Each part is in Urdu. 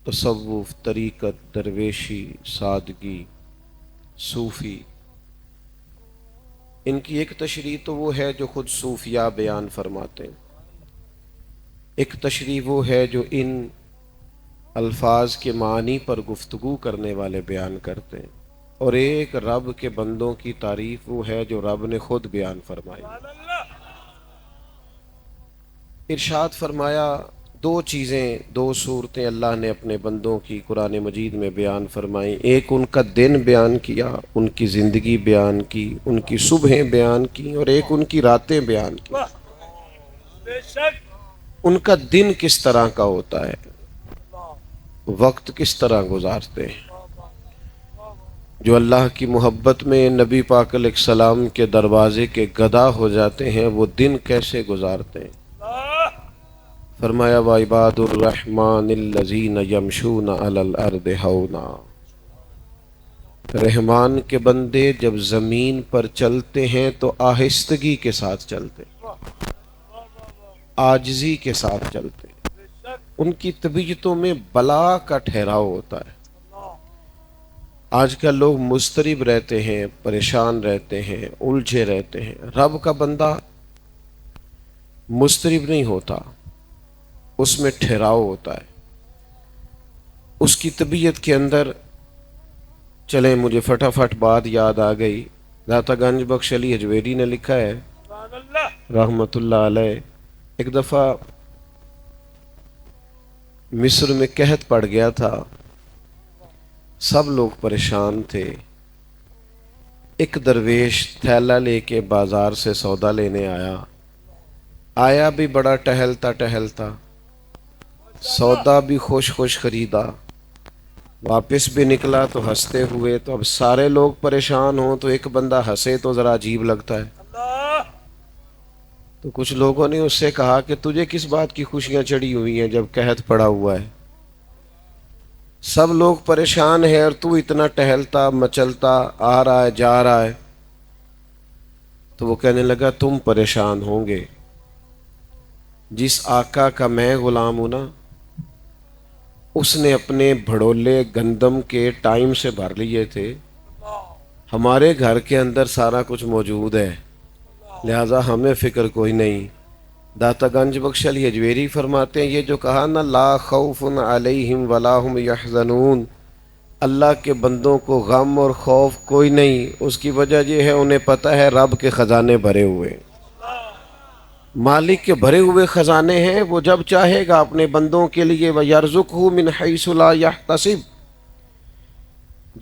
تصوف، طریقت، درویشی، سادگی، صوفی، ان کی ایک تشریح تو وہ ہے جو خود صوفیاء بیان فرماتے ہیں، ایک تشریح وہ ہے جو ان الفاظ کے معنی پر گفتگو کرنے والے بیان کرتے ہیں، اور ایک رب کے بندوں کی تعریف وہ ہے جو رب نے خود بیان فرمائی۔ ارشاد فرمایا دو چیزیں، دو صورتیں اللہ نے اپنے بندوں کی قرآن مجید میں بیان فرمائی، ایک ان کا دن بیان کیا، ان کی زندگی بیان کی، ان کی صبحیں بیان کی، اور ایک ان کی راتیں بیان کی۔ ان کا دن کس طرح کا ہوتا ہے، وقت کس طرح گزارتے ہیں، جو اللہ کی محبت میں نبی پاک علیہ السلام کے دروازے کے گدا ہو جاتے ہیں وہ دن کیسے گزارتے ہیں۔ فرمایا وَعِبَادُ الرَّحْمَنِ الَّذِينَ يَمْشُونَ عَلَى الْأَرْضِ هَوْنًا، رحمان کے بندے جب زمین پر چلتے ہیں تو آہستگی کے ساتھ چلتے ہیں، عاجزی کے ساتھ چلتے ہیں، ان کی طبیعتوں میں بلا کا ٹھہراؤ ہوتا ہے۔ آج کل لوگ مضطرب رہتے ہیں، پریشان رہتے ہیں، الجھے رہتے ہیں۔ رب کا بندہ مضطرب نہیں ہوتا، اس میں ٹھہراؤ ہوتا ہے، اس کی طبیعت کے اندر۔ چلیں مجھے فٹافٹ بات یاد آ گئی، داتا گنج بخش علی حجویری نے لکھا ہے رحمت اللہ علیہ، ایک دفعہ مصر میں قحط پڑ گیا تھا، سب لوگ پریشان تھے، ایک درویش تھیلا لے کے بازار سے سودا لینے آیا بھی بڑا ٹہلتا ٹہلتا، سودا بھی خوش خوش خریدا، واپس بھی نکلا تو ہنستے ہوئے۔ تو اب سارے لوگ پریشان ہوں تو ایک بندہ ہنسے تو ذرا عجیب لگتا ہے۔ تو کچھ لوگوں نے اس سے کہا کہ تجھے کس بات کی خوشیاں چڑھی ہوئی ہیں جب قحط پڑا ہوا ہے، سب لوگ پریشان ہیں اور تو اتنا ٹہلتا مچلتا آ رہا ہے جا رہا ہے۔ تو وہ کہنے لگا تم پریشان ہوں گے، جس آقا کا میں غلام ہوں نا، اس نے اپنے بھڑولے گندم کے ٹائم سے بھر لیے تھے، ہمارے گھر کے اندر سارا کچھ موجود ہے، لہذا ہمیں فکر کوئی نہیں۔ داتا گنج بخش علی حجویری فرماتے ہیں یہ جو کہا نا لا خوف علیہم ولا هم یحزنون، اللہ کے بندوں کو غم اور خوف کوئی نہیں، اس کی وجہ یہ ہے انہیں پتہ ہے رب کے خزانے بھرے ہوئے، مالک کے بھرے ہوئے خزانے ہیں، وہ جب چاہے گا اپنے بندوں کے لیے وَيَرْزُقْهُ مِنْ حَيْثُ لَا يَحْتَسِبْ،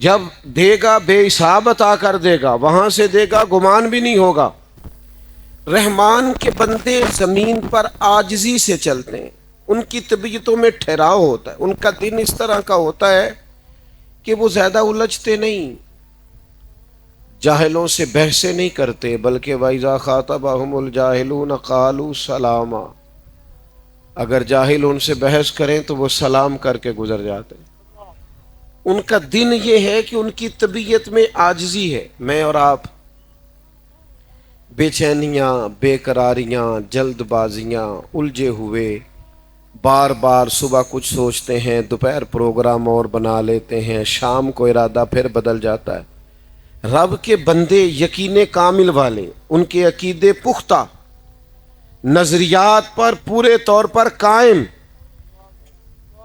جب دے گا بے حساب عطا کر دے گا، وہاں سے دے گا گمان بھی نہیں ہوگا۔ رحمان کے بندے زمین پر عاجزی سے چلتے ہیں، ان کی طبیعتوں میں ٹھہراؤ ہوتا ہے، ان کا دن اس طرح کا ہوتا ہے کہ وہ زیادہ الجھتے نہیں، جاہلوں سے بحثیں نہیں کرتے، بلکہ وَإِذَا خَاطَبَهُمُ الْجَاهِلُونَ قَالُوا سَلَامًا، اگر جاہل ان سے بحث کریں تو وہ سلام کر کے گزر جاتے ہیں۔ ان کا دن یہ ہے کہ ان کی طبیعت میں عاجزی ہے۔ میں اور آپ بے چینیاں، بے قراریاں، جلد بازیاں، الجھے ہوئے، بار بار صبح کچھ سوچتے ہیں، دوپہر پروگرام اور بنا لیتے ہیں، شام کو ارادہ پھر بدل جاتا ہے۔ رب کے بندے یقین کامل والے، ان کے عقیدے پختہ، نظریات پر پورے طور پر قائم۔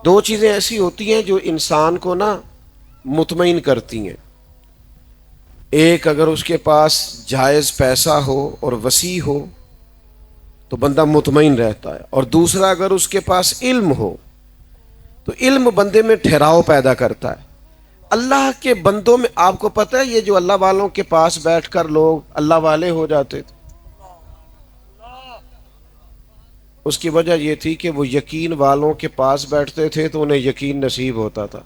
دو چیزیں ایسی ہوتی ہیں جو انسان کو نا مطمئن کرتی ہیں، ایک اگر اس کے پاس جائز پیسہ ہو اور وسیع ہو تو بندہ مطمئن رہتا ہے، اور دوسرا اگر اس کے پاس علم ہو تو علم بندے میں ٹھہراؤ پیدا کرتا ہے۔ اللہ کے بندوں میں آپ کو پتہ ہے یہ جو اللہ والوں کے پاس بیٹھ کر لوگ اللہ والے ہو جاتے تھے، اس کی وجہ یہ تھی کہ وہ یقین والوں کے پاس بیٹھتے تھے تو انہیں یقین نصیب ہوتا تھا۔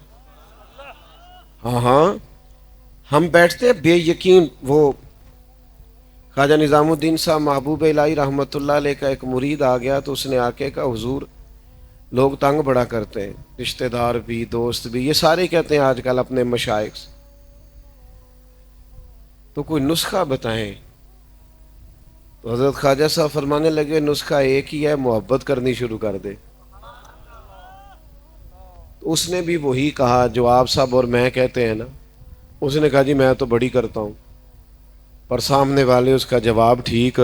ہاں ہم بیٹھتے بے یقین۔ وہ خواجہ نظام الدین صاحب محبوب الہی رحمت اللہ علیہ کا ایک مرید آ گیا تو اس نے آ کے کہا حضور لوگ تنگ بڑا کرتے ہیں، رشتہ دار بھی دوست بھی، یہ سارے کہتے ہیں آج کل اپنے مشائخ سے، تو کوئی نسخہ بتائیں۔ تو حضرت خواجہ صاحب فرمانے لگے نسخہ ایک ہی ہے، محبت کرنی شروع کر دے۔ تو اس نے بھی وہی کہا جو آپ صاحب اور میں کہتے ہیں نا. اس نے کہا جی میں تو بڑی کرتا ہوں. پر سامنے والے اس کا جواب ٹھیک.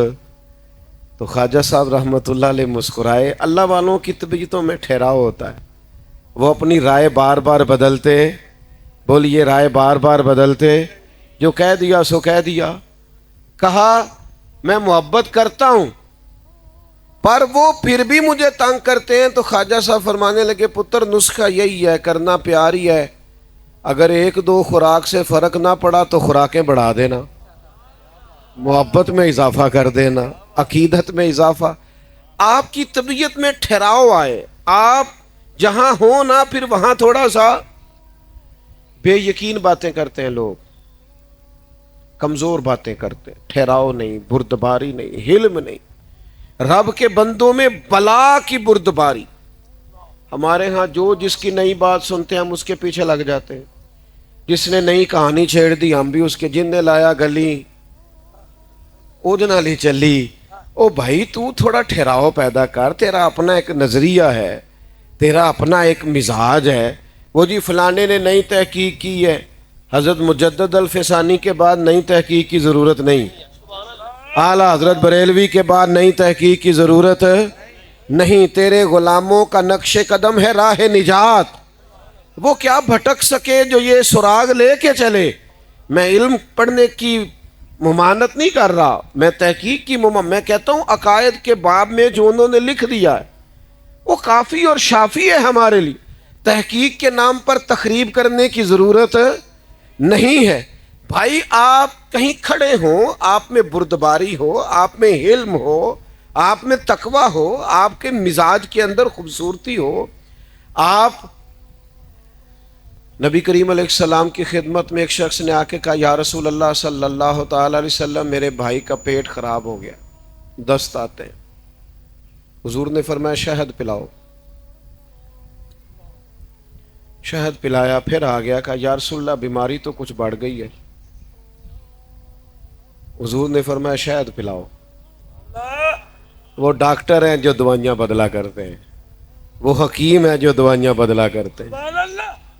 تو خواجہ صاحب رحمۃ اللہ علیہ مسکرائے. اللہ والوں کی طبیعتوں میں ٹھہراؤ ہوتا ہے. وہ اپنی رائے بار بار بدلتے. بولیے رائے بار بار بدلتے. جو کہہ دیا سو کہہ دیا. کہا میں محبت کرتا ہوں پر وہ پھر بھی مجھے تنگ کرتے ہیں. تو خواجہ صاحب فرمانے لگے پتر نسخہ یہی ہے, کرنا پیار ہی ہے. اگر ایک دو خوراک سے فرق نہ پڑا تو خوراکیں بڑھا دینا, محبت میں اضافہ کر دینا, عقیدت میں اضافہ. آپ کی طبیعت میں ٹھہراؤ آئے. آپ جہاں ہوں نا پھر وہاں تھوڑا سا بے یقین باتیں کرتے ہیں لوگ, کمزور باتیں کرتے ہیں. ٹھہراؤ نہیں, بردباری نہیں, حلم نہیں. رب کے بندوں میں بلا کی بردباری. ہمارے ہاں جو جس کی نئی بات سنتے ہیں ہم اس کے پیچھے لگ جاتے ہیں. جس نے نئی کہانی چھیڑ دی ہم بھی اس کے. جن نے لایا گلی اود نالی چلی. او بھائی تو تھوڑا ٹھہراؤ پیدا کر. تیرا اپنا ایک نظریہ ہے, تیرا اپنا ایک مزاج ہے. وہ جی فلانے نے نئی تحقیق کی ہے, حضرت مجدد الفسانی کے بعد نئی تحقیق کی ضرورت نہیں, اعلیٰ حضرت بریلوی کے بعد نئی تحقیق کی ضرورت نہیں. تیرے غلاموں کا نقش قدم ہے راہ نجات. وہ کیا بھٹک سکے جو یہ سراغ لے کے چلے. میں علم پڑھنے کی ممانت نہیں کر رہا, میں تحقیق کی میں کہتا ہوں عقائد کے باب میں جو انہوں نے لکھ دیا ہے وہ کافی اور شافی ہے ہمارے لیے. تحقیق کے نام پر تخریب کرنے کی ضرورت نہیں ہے. بھائی آپ کہیں کھڑے ہوں, آپ میں بردباری ہو, آپ میں علم ہو, آپ میں تقوی ہو, آپ کے مزاج کے اندر خوبصورتی ہو. آپ نبی کریم علیہ السلام کی خدمت میں ایک شخص نے آ کے کہا یا رسول اللہ صلی اللہ تعالی علیہ وسلم میرے بھائی کا پیٹ خراب ہو گیا, دست آتے ہیں. حضور نے فرمایا شہد پلاؤ. شہد پلایا, پھر آ گیا, کہا یا رسول اللہ بیماری تو کچھ بڑھ گئی ہے. حضور نے فرمایا شہد پلاؤ. وہ ڈاکٹر ہیں جو دوائیاں بدلا کرتے ہیں, وہ حکیم ہیں جو دوائیاں بدلا کرتے ہیں.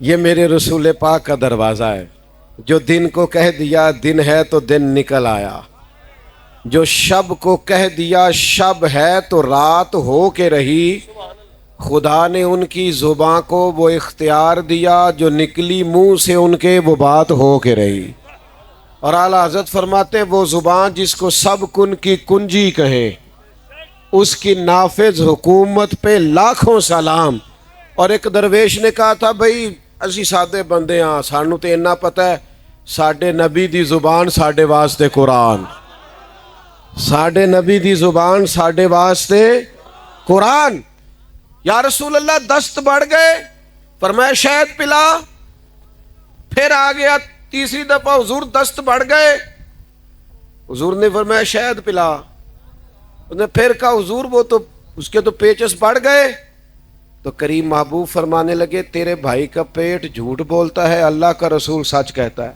یہ میرے رسول پاک کا دروازہ ہے. جو دن کو کہہ دیا دن ہے تو دن نکل آیا, جو شب کو کہہ دیا شب ہے تو رات ہو کے رہی. خدا نے ان کی زباں کو وہ اختیار دیا جو نکلی منہ سے ان کے وہ بات ہو کے رہی. اور اعلیٰ حضرت فرماتے ہیں وہ زبان جس کو سب کن کی کنجی کہیں اس کی نافذ حکومت پہ لاکھوں سلام. اور ایک درویش نے کہا تھا بھائی اسی سادے بندے ہاں, سانو تو اتنا پتہ ہے ساڈے نبی دی زبان ساڈے واسطے قرآن, ساڈے نبی دی زبان ساڈے واسطے قرآن. یا رسول اللہ دست بڑھ گئے, فرمایا شہد پلا. پھر آ گیا تیسری دفعہ, حضور دست بڑھ گئے. حضور نے فرمایا شہد پلا. اس نے پھر کہا حضور وہ تو اس کے تو پیچس بڑھ گئے. تو کریم محبوب فرمانے لگے تیرے بھائی کا پیٹ جھوٹ بولتا ہے, اللہ کا رسول سچ کہتا ہے.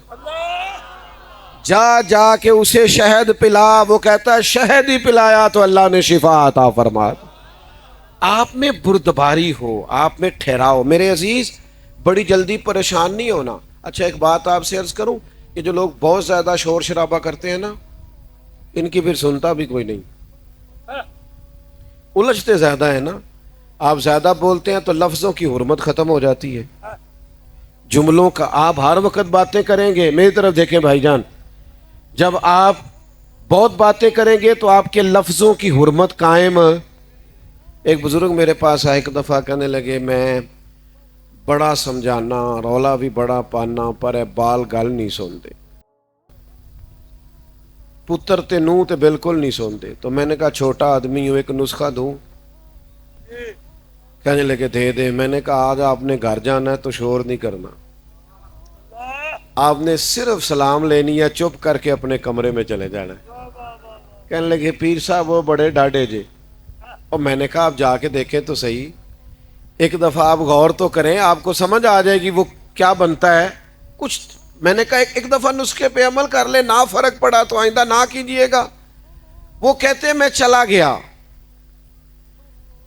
جا جا کے اسے شہد پلا. وہ کہتا ہے شہد ہی پلایا تو اللہ نے شفا عطا فرما. آپ میں بردباری ہو, آپ میں ٹھہراؤ. میرے عزیز بڑی جلدی پریشان نہیں ہونا. اچھا ایک بات آپ سے عرض کروں کہ جو لوگ بہت زیادہ شور شرابہ کرتے ہیں نا ان کی پھر سنتا بھی کوئی نہیں, الجھتے زیادہ ہیں نا. آپ زیادہ بولتے ہیں تو لفظوں کی حرمت ختم ہو جاتی ہے, جملوں کا. آپ ہر وقت باتیں کریں گے, میری طرف دیکھیں بھائی جان, جب آپ بہت باتیں کریں گے تو آپ کے لفظوں کی حرمت قائم. ایک بزرگ میرے پاس آئے, ایک دفعہ کہنے لگے میں بڑا سمجھانا رولا بھی بڑا پانا پر بال گل نہیں سنتے, پتر تے نوں تے بالکل نہیں سنتے. تو میں نے کہا چھوٹا آدمی ہوں, ایک نسخہ دوں؟ کہنے لگے دے دے. میں نے کہا آج آپ نے گھر جانا ہے تو شور نہیں کرنا, آپ نے صرف سلام لینی ہے, چپ کر کے اپنے کمرے میں چلے جانا ہے. کہنے لگے پیر صاحب وہ بڑے ڈاڈے جے. اور میں نے کہا آپ جا کے دیکھیں تو صحیح, ایک دفعہ آپ غور تو کریں, آپ کو سمجھ آ جائے گی وہ کیا بنتا ہے کچھ. میں نے کہا ایک دفعہ نسخے پہ عمل کر لیں, نہ فرق پڑا تو آئندہ نہ کیجئے گا. وہ کہتے میں چلا گیا,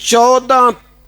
14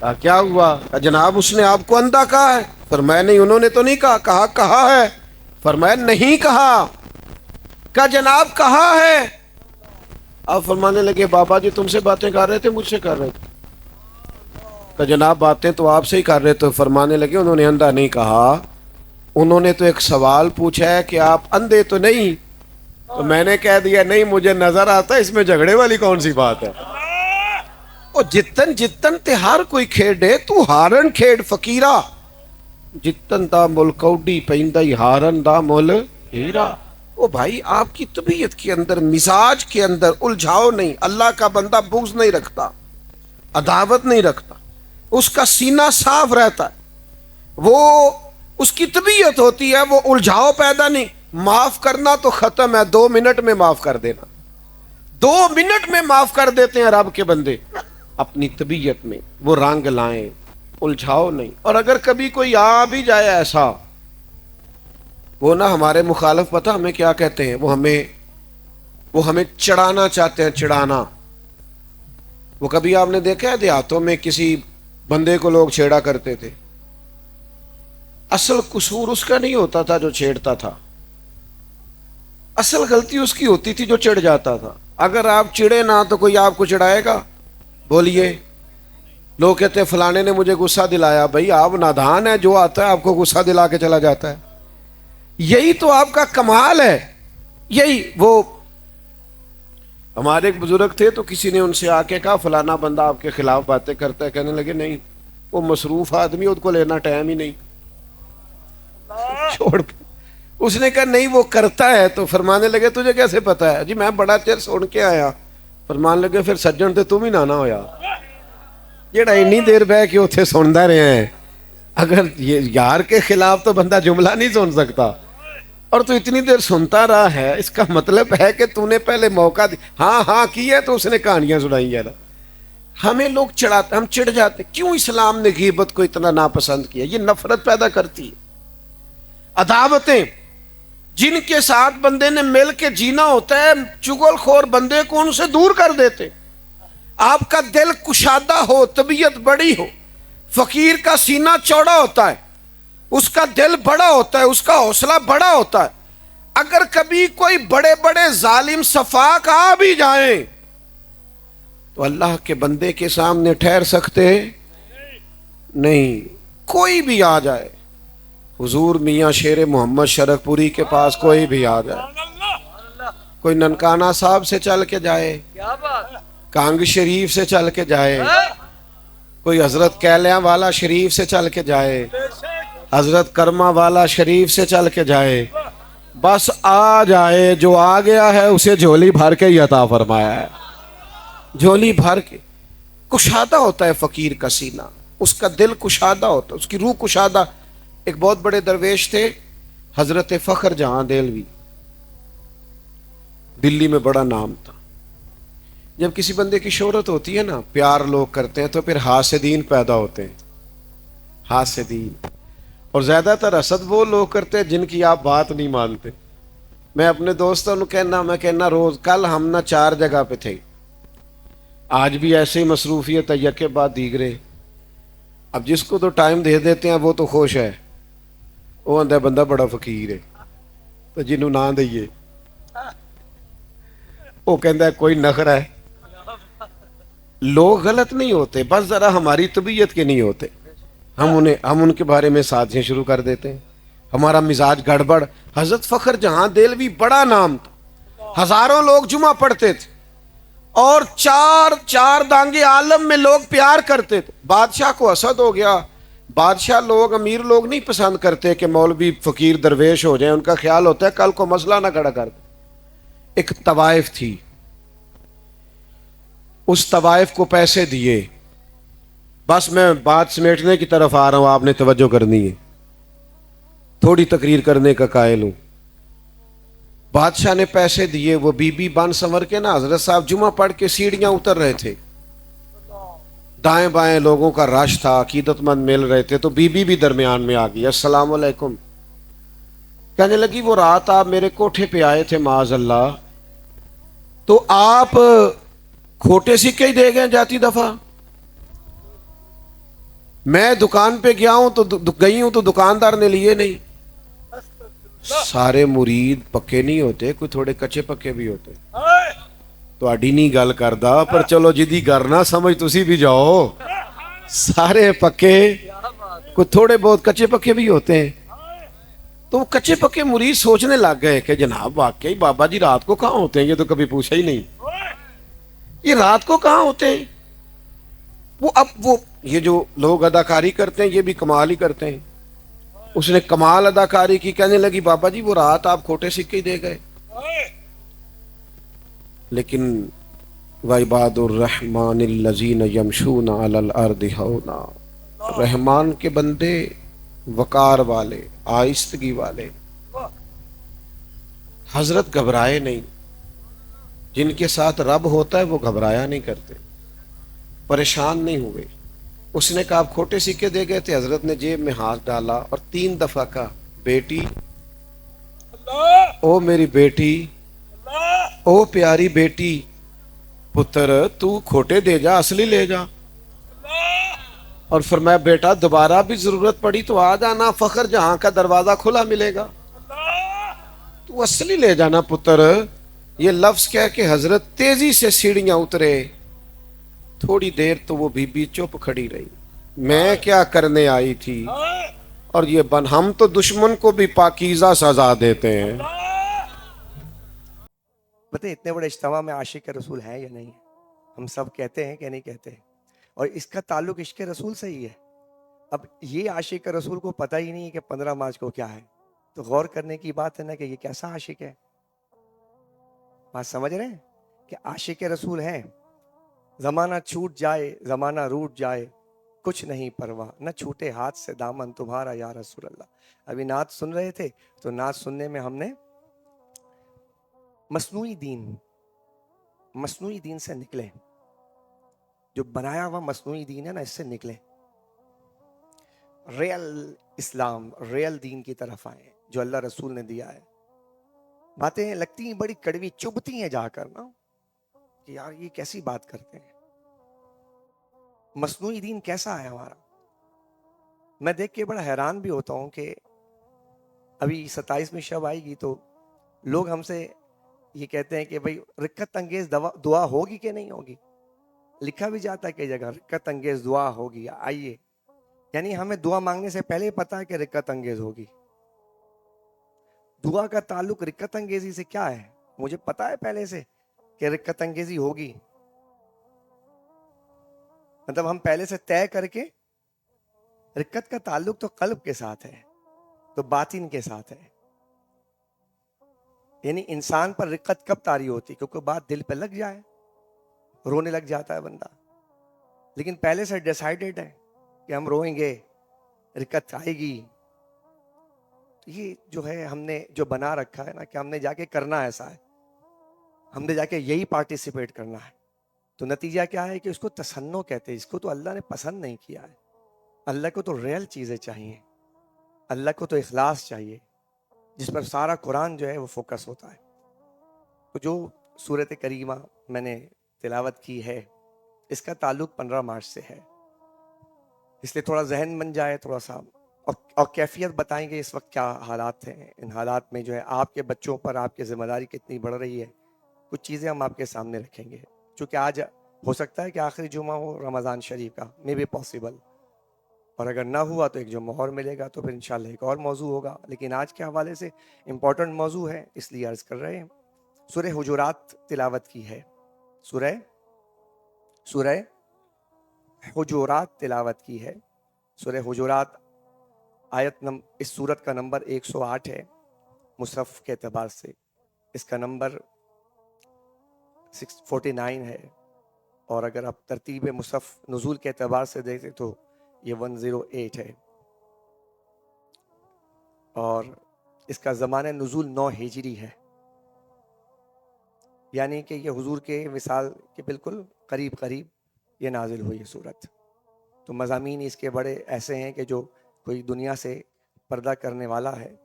کہا کیا ہوا؟ کہا جناب اس نے آپ کو اندھا کہا ہے۔ فرمایا نہیں انہوں نے تو نہیں کہا۔ کہا ہے؟ فرمایا نہیں کہا۔ کہا جناب کہا ہے۔ آپ فرمانے لگے بابا جی تم سے باتیں کر رہے تھے مجھ سے کر رہے تھے؟ کہا جناب باتیں تو آپ سے ہی کر رہے تھے۔ فرمانے لگے انہوں نے اندھا نہیں کہا، انہوں نے تو ایک سوال پوچھا ہے کہ آپ اندھے تو نہیں؟ تو میں نے کہہ دیا نہیں مجھے نظر آتا ہے، اس میں جھگڑے والی کون سی بات ہے؟ او جتن جتن تے ہر کوئی کھیڈے تو ہارن کھیڈ فقیرا، جتن دا مل کوڈی پیندا ہی ہارن دا مل ہیرا۔ او بھائی آپ کی طبیعت کے اندر مزاج کے اندر الجھاؤ نہیں۔ اللہ کا بندہ بغض نہیں رکھتا، عداوت نہیں رکھتا، اس کا سینہ صاف رہتا ہے، وہ اس کی طبیعت ہوتی ہے، وہ الجھاؤ پیدا نہیں۔ معاف کرنا تو ختم ہے، 2 منٹ میں معاف کر دینا، 2 منٹ میں معاف کر دیتے ہیں رب کے بندے۔ اپنی طبیعت میں وہ رنگ لائیں، الجھاؤ نہیں۔ اور اگر کبھی کوئی آ بھی جائے ایسا، وہ نا ہمارے مخالف پتہ ہمیں کیا کہتے ہیں، وہ ہمیں چڑھانا چاہتے ہیں، چڑھانا۔ وہ کبھی آپ نے دیکھا ہے دیہاتوں میں کسی بندے کو لوگ چھیڑا کرتے تھے، اصل قصور اس کا نہیں ہوتا تھا جو چھیڑتا تھا، اصل غلطی اس کی ہوتی تھی جو چڑھ جاتا تھا۔ اگر آپ چڑھے نہ تو کوئی آپ کو چڑھائے گا؟ بولیے۔ لوگ کہتے ہیں فلانے نے مجھے غصہ دلایا۔ بھائی آپ نادان ہیں، جو آتا ہے آپ کو غصہ دلا کے چلا جاتا ہے۔ یہی تو آپ کا کمال ہے۔ یہی وہ ہمارے ایک بزرگ تھے تو کسی نے ان سے آ کے کہا فلانا بندہ آپ کے خلاف باتیں کرتا ہے۔ کہنے لگے نہیں وہ مصروف آدمی، اس کو لینا ٹائم ہی نہیں، چھوڑ۔ اس نے کہا نہیں وہ کرتا ہے۔ تو فرمانے لگے تجھے کیسے پتا ہے؟ جی میں بڑا چیر سن کے آیا۔ فرمان لگے پھر سجن تے تم ہی نہ ہویا جیڑا اتنی دیر بہ کے اتنے سنتا رہے ہیں۔ اگر یہ یار کے خلاف تو بندہ جملہ نہیں سن سکتا، اور تو اتنی دیر سنتا رہا ہے، اس کا مطلب ہے کہ تو نے پہلے موقع دی۔ ہاں کی ہے تو اس نے کہانیاں سنائی ہے نا۔ ہمیں لوگ چڑھاتے، ہم چڑھ جاتے۔ کیوں اسلام نے غیبت کو اتنا ناپسند کیا؟ یہ نفرت پیدا کرتی ہے، عداوتیں جن کے ساتھ بندے نے مل کے جینا ہوتا ہے، چغل خور بندے کو ان سے دور کر دیتے۔ آپ کا دل کشادہ ہو، طبیعت بڑی ہو، فقیر کا سینہ چوڑا ہوتا ہے، اس کا دل بڑا ہوتا ہے، اس کا حوصلہ بڑا ہوتا ہے۔ اگر کبھی کوئی بڑے بڑے ظالم سفاک آ بھی جائیں تو اللہ کے بندے کے سامنے ٹھہر سکتے نہیں۔ کوئی بھی آ جائے، حضور میاں شیر محمد شرف پوری کے پاس کوئی بھی آ جائے، کوئی ننکانہ صاحب سے چل کے جائے، کانگ شریف سے چل کے جائے، کوئی حضرت کیلیاں والا شریف سے چل کے جائے، حضرت کرما والا شریف سے چل کے جائے، بس آ جائے۔ جو آ گیا ہے اسے جھولی بھر کے ہی عطا فرمایا ہے، جھولی بھر کے۔ کشادہ ہوتا ہے فقیر کا سینہ، اس کا دل کشادہ ہوتا ہے، اس کی روح کشادہ۔ ایک بہت بڑے درویش تھے حضرت فخر جہاں دہلوی، دلی میں بڑا نام تھا۔ جب کسی بندے کی شہرت ہوتی ہے نا، پیار لوگ کرتے ہیں، تو پھر حاسدین پیدا ہوتے ہیں، حاسدین۔ اور زیادہ تر حسد وہ لوگ کرتے ہیں جن کی آپ بات نہیں مانتے۔ میں اپنے دوستوں کو کہنا روز، کل ہم نہ 4 جگہ پہ تھے، آج بھی ایسے ہی مصروفیت ہے یکے بعد دیگرے۔ اب جس کو تو ٹائم دے دیتے ہیں وہ تو خوش ہے، وہ آندہ بندہ بڑا فقیر ہے، تو جنہوں نہ دئیے وہ کہندہ ہے کوئی نخرہ ہے۔ لوگ غلط نہیں ہوتے، بس ذرا ہماری طبیعت کے نہیں ہوتے، ہم ان کے بارے میں سازشیں شروع کر دیتے ہیں، ہمارا مزاج گڑبڑ۔ حضرت فخر جہاں دہلوی بڑا نام تھا، ہزاروں لوگ جمعہ پڑھتے تھے، اور چار دانگے عالم میں لوگ پیار کرتے تھے۔ بادشاہ کو حسد ہو گیا۔ بادشاہ لوگ، امیر لوگ نہیں پسند کرتے کہ مولوی فقیر درویش ہو جائیں، ان کا خیال ہوتا ہے کل کو مسئلہ نہ کھڑا کر دے۔ ایک طوائف تھی، اس طوائف کو پیسے دیے، بس میں بات سمیٹنے کی طرف آ رہا ہوں، آپ نے توجہ کرنی ہے، تھوڑی تقریر کرنے کا قائل ہوں۔ بادشاہ نے پیسے دیے، وہ بی بی بن سنور کے نا حضرت صاحب جمعہ پڑھ کے سیڑھیاں اتر رہے تھے، دائیں بائیں لوگوں کا رش تھا، عقیدت مند مل رہے تھے، تو بی بی بھی درمیان میں آ گئی۔ السلام علیکم، کہنے لگی وہ رات آپ میرے کوٹھے پہ آئے تھے معاذ اللہ، تو آپ کھوٹے سکے ہی دے گئے جاتی دفعہ؟ میں دکان پہ گیا ہوں تو گئی ہوں تو دکاندار نے لیے نہیں. سارے مرید پکے نہیں ہوتے, کوئی تھوڑے کچے پکے بھی ہوتے. تہاڈی نہیں گل کردا, پر چلو جدی کرنا سمجھ تسی بھی جاؤ. سارے پکے, کوئی تھوڑے بہت کچے پکے بھی ہوتے ہیں. تو وہ کچے پکے مرید سوچنے لگ گئے کہ جناب واقعی بابا جی رات کو کہاں ہوتے ہیں, یہ تو کبھی پوچھا ہی نہیں, یہ رات کو کہاں ہوتے ہیں. وہ یہ جو لوگ اداکاری کرتے ہیں یہ بھی کمال ہی کرتے ہیں. اس نے کمال اداکاری کی, کہنے لگی بابا جی وہ رات آپ کھوٹے سکے ہی دے گئے. لیکن وَعِبَادُ الرَّحْمَنِ الَّذِينَ يَمْشُونَ عَلَى الْأَرْضِ هَوْنًا, رحمان کے بندے وقار والے, آہستگی والے. حضرت گھبرائے نہیں, جن کے ساتھ رب ہوتا ہے وہ گھبرایا نہیں کرتے, پریشان نہیں ہوئے. اس نے کہا آپ کھوٹے سکے دے گئے تھے. حضرت نے جیب میں ہاتھ ڈالا اور 3 دفعہ کہا بیٹی, او میری بیٹی, او پیاری بیٹی, پتر تو کھوٹے دے جا, اصلی لے جا. اور فرمایا بیٹا دوبارہ بھی ضرورت پڑی تو آ جانا, فخر جہاں کا دروازہ کھلا ملے گا, تو اصلی لے جانا پتر. یہ لفظ کہہ کے حضرت تیزی سے سیڑھیاں اترے. تھوڑی دیر تو وہ بی بی چپ کھڑی رہی, میں کیا کرنے آئی تھی, اور یہ ہم تو دشمن کو بھی پاکیزہ سزا دیتے ہیں. بتائیں اتنے بڑے اجتماع میں عاشق رسول ہے یا نہیں؟ ہم سب کہتے ہیں کہ نہیں کہتے, اور اس کا تعلق عشق رسول سے ہی ہے. اب یہ عاشق رسول کو پتہ ہی نہیں کہ 15 مارچ کو کیا ہے, تو غور کرنے کی بات ہے نا کہ یہ کیسا عاشق ہے. بات سمجھ رہے ہیں کہ عاشق رسول ہے. زمانہ چھوٹ جائے, زمانہ روٹ جائے, کچھ نہیں پرواہ, نہ چھوٹے ہاتھ سے دامن تمہارا یا رسول اللہ. ابھی نعت سن رہے تھے تو نعت سننے میں ہم نے مصنوعی دین سے نکلے, جو بنایا ہوا مصنوعی دین ہے نا, اس سے نکلے, ریل اسلام, ریل دین کی طرف آئے جو اللہ رسول نے دیا ہے. باتیں لگتی ہیں بڑی کڑوی, چبھتی ہیں جا کر نا کہ یار یہ کیسی بات کرتے ہیں. مصنوعی دین کیسا ہے ہمارا؟ میں دیکھ کے بڑا حیران بھی ہوتا ہوں کہ ابھی 27ویں شب آئے گی تو لوگ ہم سے یہ کہتے ہیں کہ بھئی رکت انگیز دعا ہوگی کہ نہیں ہوگی. لکھا بھی جاتا ہے کئی جگہ رکت انگیز دعا ہوگی, آئیے. یعنی ہمیں دعا مانگنے سے پہلے ہی پتا ہے کہ رکت انگیز ہوگی. دعا کا تعلق رکت انگیزی سے کیا ہے؟ مجھے پتا ہے پہلے سے کہ رکت انگیزی ہوگی, مطلب ہم پہلے سے طے کر کے. رکت کا تعلق تو قلب کے ساتھ ہے, تو باطن کے ساتھ ہے. یعنی انسان پر رکت کب طاری ہوتی؟ کیونکہ بات دل پہ لگ جائے, رونے لگ جاتا ہے بندہ. لیکن پہلے سے ڈیسائیڈڈ ہے کہ ہم روئیں گے, رکت آئے گی. یہ جو ہے ہم نے جو بنا رکھا ہے نا کہ ہم نے جا کے کرنا ایسا ہے, ہم نے جا کے یہی پارٹیسپیٹ کرنا ہے. تو نتیجہ کیا ہے کہ اس کو تسنو کہتے ہیں. اس کو تو اللہ نے پسند نہیں کیا ہے. اللہ کو تو ریل چیزیں چاہیے, اللہ کو تو اخلاص چاہیے, جس پر سارا قرآن جو ہے وہ فوکس ہوتا ہے. تو جو سورت کریمہ میں نے تلاوت کی ہے اس کا تعلق 15 مارچ سے ہے, اس لیے تھوڑا ذہن بن جائے تھوڑا سا, اور کیفیت بتائیں گے اس وقت کیا حالات ہیں. ان حالات میں جو ہے آپ کے بچوں پر آپ کی ذمہ داری کتنی بڑھ رہی ہے, کچھ چیزیں ہم آپ کے سامنے رکھیں گے. چونکہ آج ہو سکتا ہے کہ آخری جمعہ ہو رمضان شریف کا, مے بی پاسبل, اور اگر نہ ہوا تو ایک جمعہ اور ملے گا تو پھر انشاءاللہ ایک اور موضوع ہوگا. لیکن آج کے حوالے سے امپورٹنٹ موضوع ہے, اس لیے عرض کر رہے ہیں. سورہ حجرات تلاوت کی ہے, سورہ حجرات تلاوت کی ہے. سورہ حجرات اس سورت کا نمبر 108 ہے مصحف کے اعتبار سے. اس کا نمبر 649 ہے, اور اگر آپ ترتیب مصحف نزول کے اعتبار سے دیکھیں تو یہ 108 ہے. اور اس کا زمانہ نزول 9 ہجری ہے, یعنی کہ یہ حضور کے وصال کے بالکل قریب یہ نازل ہوئی صورت. تو مضامین اس کے بڑے ایسے ہیں کہ جو کوئی دنیا سے پردہ کرنے والا ہے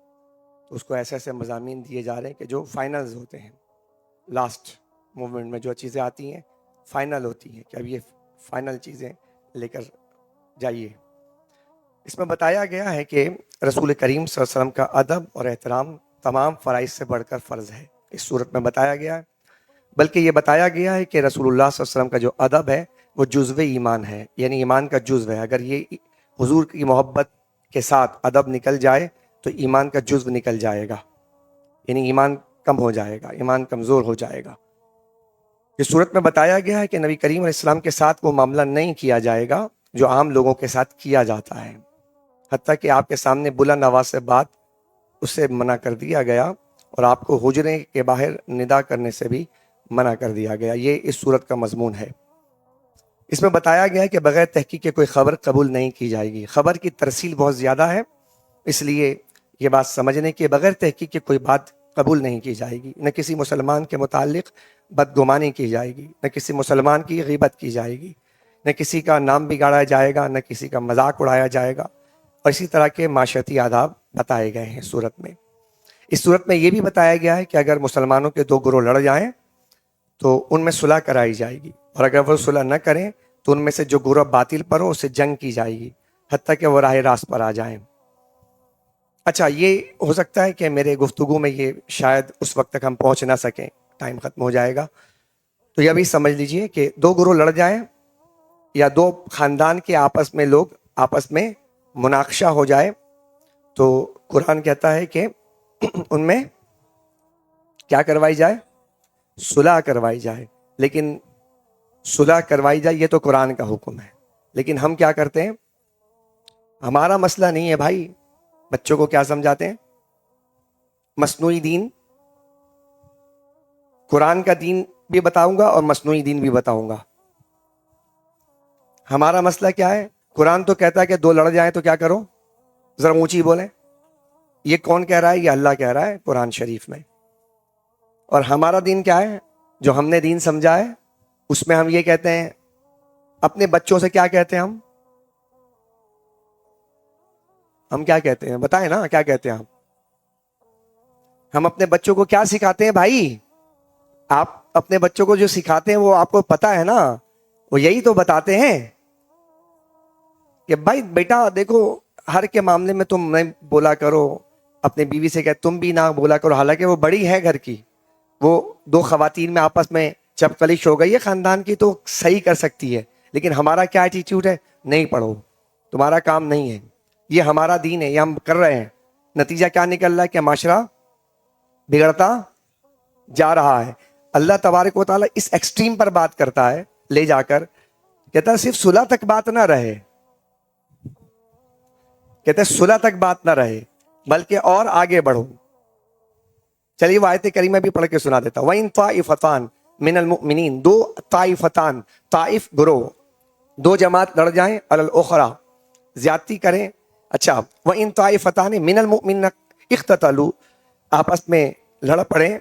تو اس کو ایسے ایسے مضامین دیے جا رہے ہیں کہ جو فائنلز ہوتے ہیں, لاسٹ مومنٹ میں جو چیزیں آتی ہیں فائنل ہوتی ہیں کہ اب یہ فائنل چیزیں لے کر جائیے. اس میں بتایا گیا ہے کہ رسول کریم صلی اللہ علیہ وسلم کا ادب اور احترام تمام فرائض سے بڑھ کر فرض ہے، اس صورت میں بتایا گیا ہے۔ بلکہ یہ بتایا گیا ہے کہ رسول اللہ صلی اللہ علیہ وسلم کا جو ادب ہے وہ جزو ایمان ہے، یعنی ایمان کا جزو ہے۔ اگر یہ حضور کی محبت کے ساتھ ادب نکل جائے تو ایمان کا جزو نکل جائے گا، یعنی ایمان کم ہو جائے گا، ایمان کمزور ہو جائے گا۔ اس صورت میں بتایا گیا ہے کہ نبی کریم علیہ السلام کے ساتھ وہ معاملہ نہیں کیا جائے گا جو عام لوگوں کے ساتھ کیا جاتا ہے، حتیٰ کہ آپ کے سامنے بلند آواز سے بات اس سے منع کر دیا گیا اور آپ کو حجرے کے باہر ندا کرنے سے بھی منع کر دیا گیا۔ یہ اس صورت کا مضمون ہے۔ اس میں بتایا گیا ہے کہ بغیر تحقیق کے کوئی خبر قبول نہیں کی جائے گی۔ خبر کی ترسیل بہت زیادہ ہے، اس لیے یہ بات سمجھنے کہ بغیر تحقیق کے کوئی بات قبول نہیں کی جائے گی۔ نہ کسی مسلمان کے متعلق بدگمانی کی جائے گی، نہ کسی مسلمان کی غیبت کی جائے گی، نہ کسی کا نام بگاڑا جائے گا، نہ کسی کا مذاق اڑایا جائے گا، اور اسی طرح کے معاشرتی آداب بتائے گئے ہیں صورت میں۔ اس صورت میں یہ بھی بتایا گیا ہے کہ اگر مسلمانوں کے دو گروہ لڑ جائیں تو ان میں صلح کرائی جائے گی، اور اگر وہ صلح نہ کریں تو ان میں سے جو گروہ باطل پر ہو اسے جنگ کی جائے گی حتیٰ کہ وہ راہ راست پر آ جائیں۔ اچھا، یہ ہو سکتا ہے کہ میرے گفتگو میں یہ شاید اس وقت تک ہم پہنچ نہ سکیں، ٹائم ختم ہو جائے گا، تو یہ بھی سمجھ لیجئے کہ دو گروہ لڑ جائیں یا دو خاندان کے آپس میں لوگ آپس میں مناقشہ ہو جائے تو قرآن کہتا ہے کہ ان میں کیا کروائی جائے؟ صلح کروائی جائے۔ لیکن صلح کروائی جائے یہ تو قرآن کا حکم ہے، لیکن ہم کیا کرتے ہیں؟ ہمارا مسئلہ نہیں ہے بھائی، بچوں کو کیا سمجھاتے ہیں؟ مصنوعی دین، قرآن کا دین بھی بتاؤں گا اور مصنوعی دین بھی بتاؤں گا۔ ہمارا مسئلہ کیا ہے؟ قرآن تو کہتا ہے کہ دو لڑ جائیں تو کیا کرو؟ ذرا اونچی بولیں۔ یہ کون کہہ رہا ہے؟ یہ اللہ کہہ رہا ہے قرآن شریف میں۔ اور ہمارا دین کیا ہے؟ جو ہم نے دین سمجھا ہے اس میں ہم یہ کہتے ہیں، اپنے بچوں سے کیا کہتے ہیں ہم کیا کہتے ہیں؟ بتائیں نا، کیا کہتے ہیں ہم اپنے بچوں کو کیا سکھاتے ہیں بھائی؟ آپ اپنے بچوں کو جو سکھاتے ہیں وہ آپ کو پتا ہے نا، وہ یہی تو بتاتے ہیں کہ بھائی بیٹا دیکھو، ہر کے معاملے میں تم نہیں بولا کرو، اپنے بیوی سے کہ تم بھی نہ بولا کرو، حالانکہ وہ بڑی ہے گھر کی، وہ دو خواتین میں آپس میں چپکلش ہو گئی ہے خاندان کی تو صحیح کر سکتی ہے، لیکن ہمارا کیا ایٹیٹیوڈ ہے؟ نہیں پڑھو، تمہارا کام نہیں ہے، یہ ہمارا دین ہے، یہ ہم کر رہے ہیں۔ نتیجہ کیا نکل رہا ہے کہ معاشرہ بگڑتا جا رہا ہے۔ اللہ تبارک و تعالیٰ اس ایکسٹریم پر بات کرتا ہے، لے جا کر کہتا ہے صرف صلح تک بات نہ رہے، کہتے ہیں صلح تک بات نہ رہے بلکہ اور آگے بڑھو۔ چلیے وہ آیت کریمہ بھی پڑھ کے سنا دیتا۔ وَإِن طَائِفَتَانِ مِنَ الْمُؤْمِنِينَ، دو طائفتان، طائف گروہ، دو جماعت لڑ جائیں، علی الاخرى زیادتی کریں۔ اچھا، وَإِن طَائِفَتَانِ مِنَ الْمُؤْمِنِينَ اقْتَتَلُوا، آپس میں لڑ پڑیں،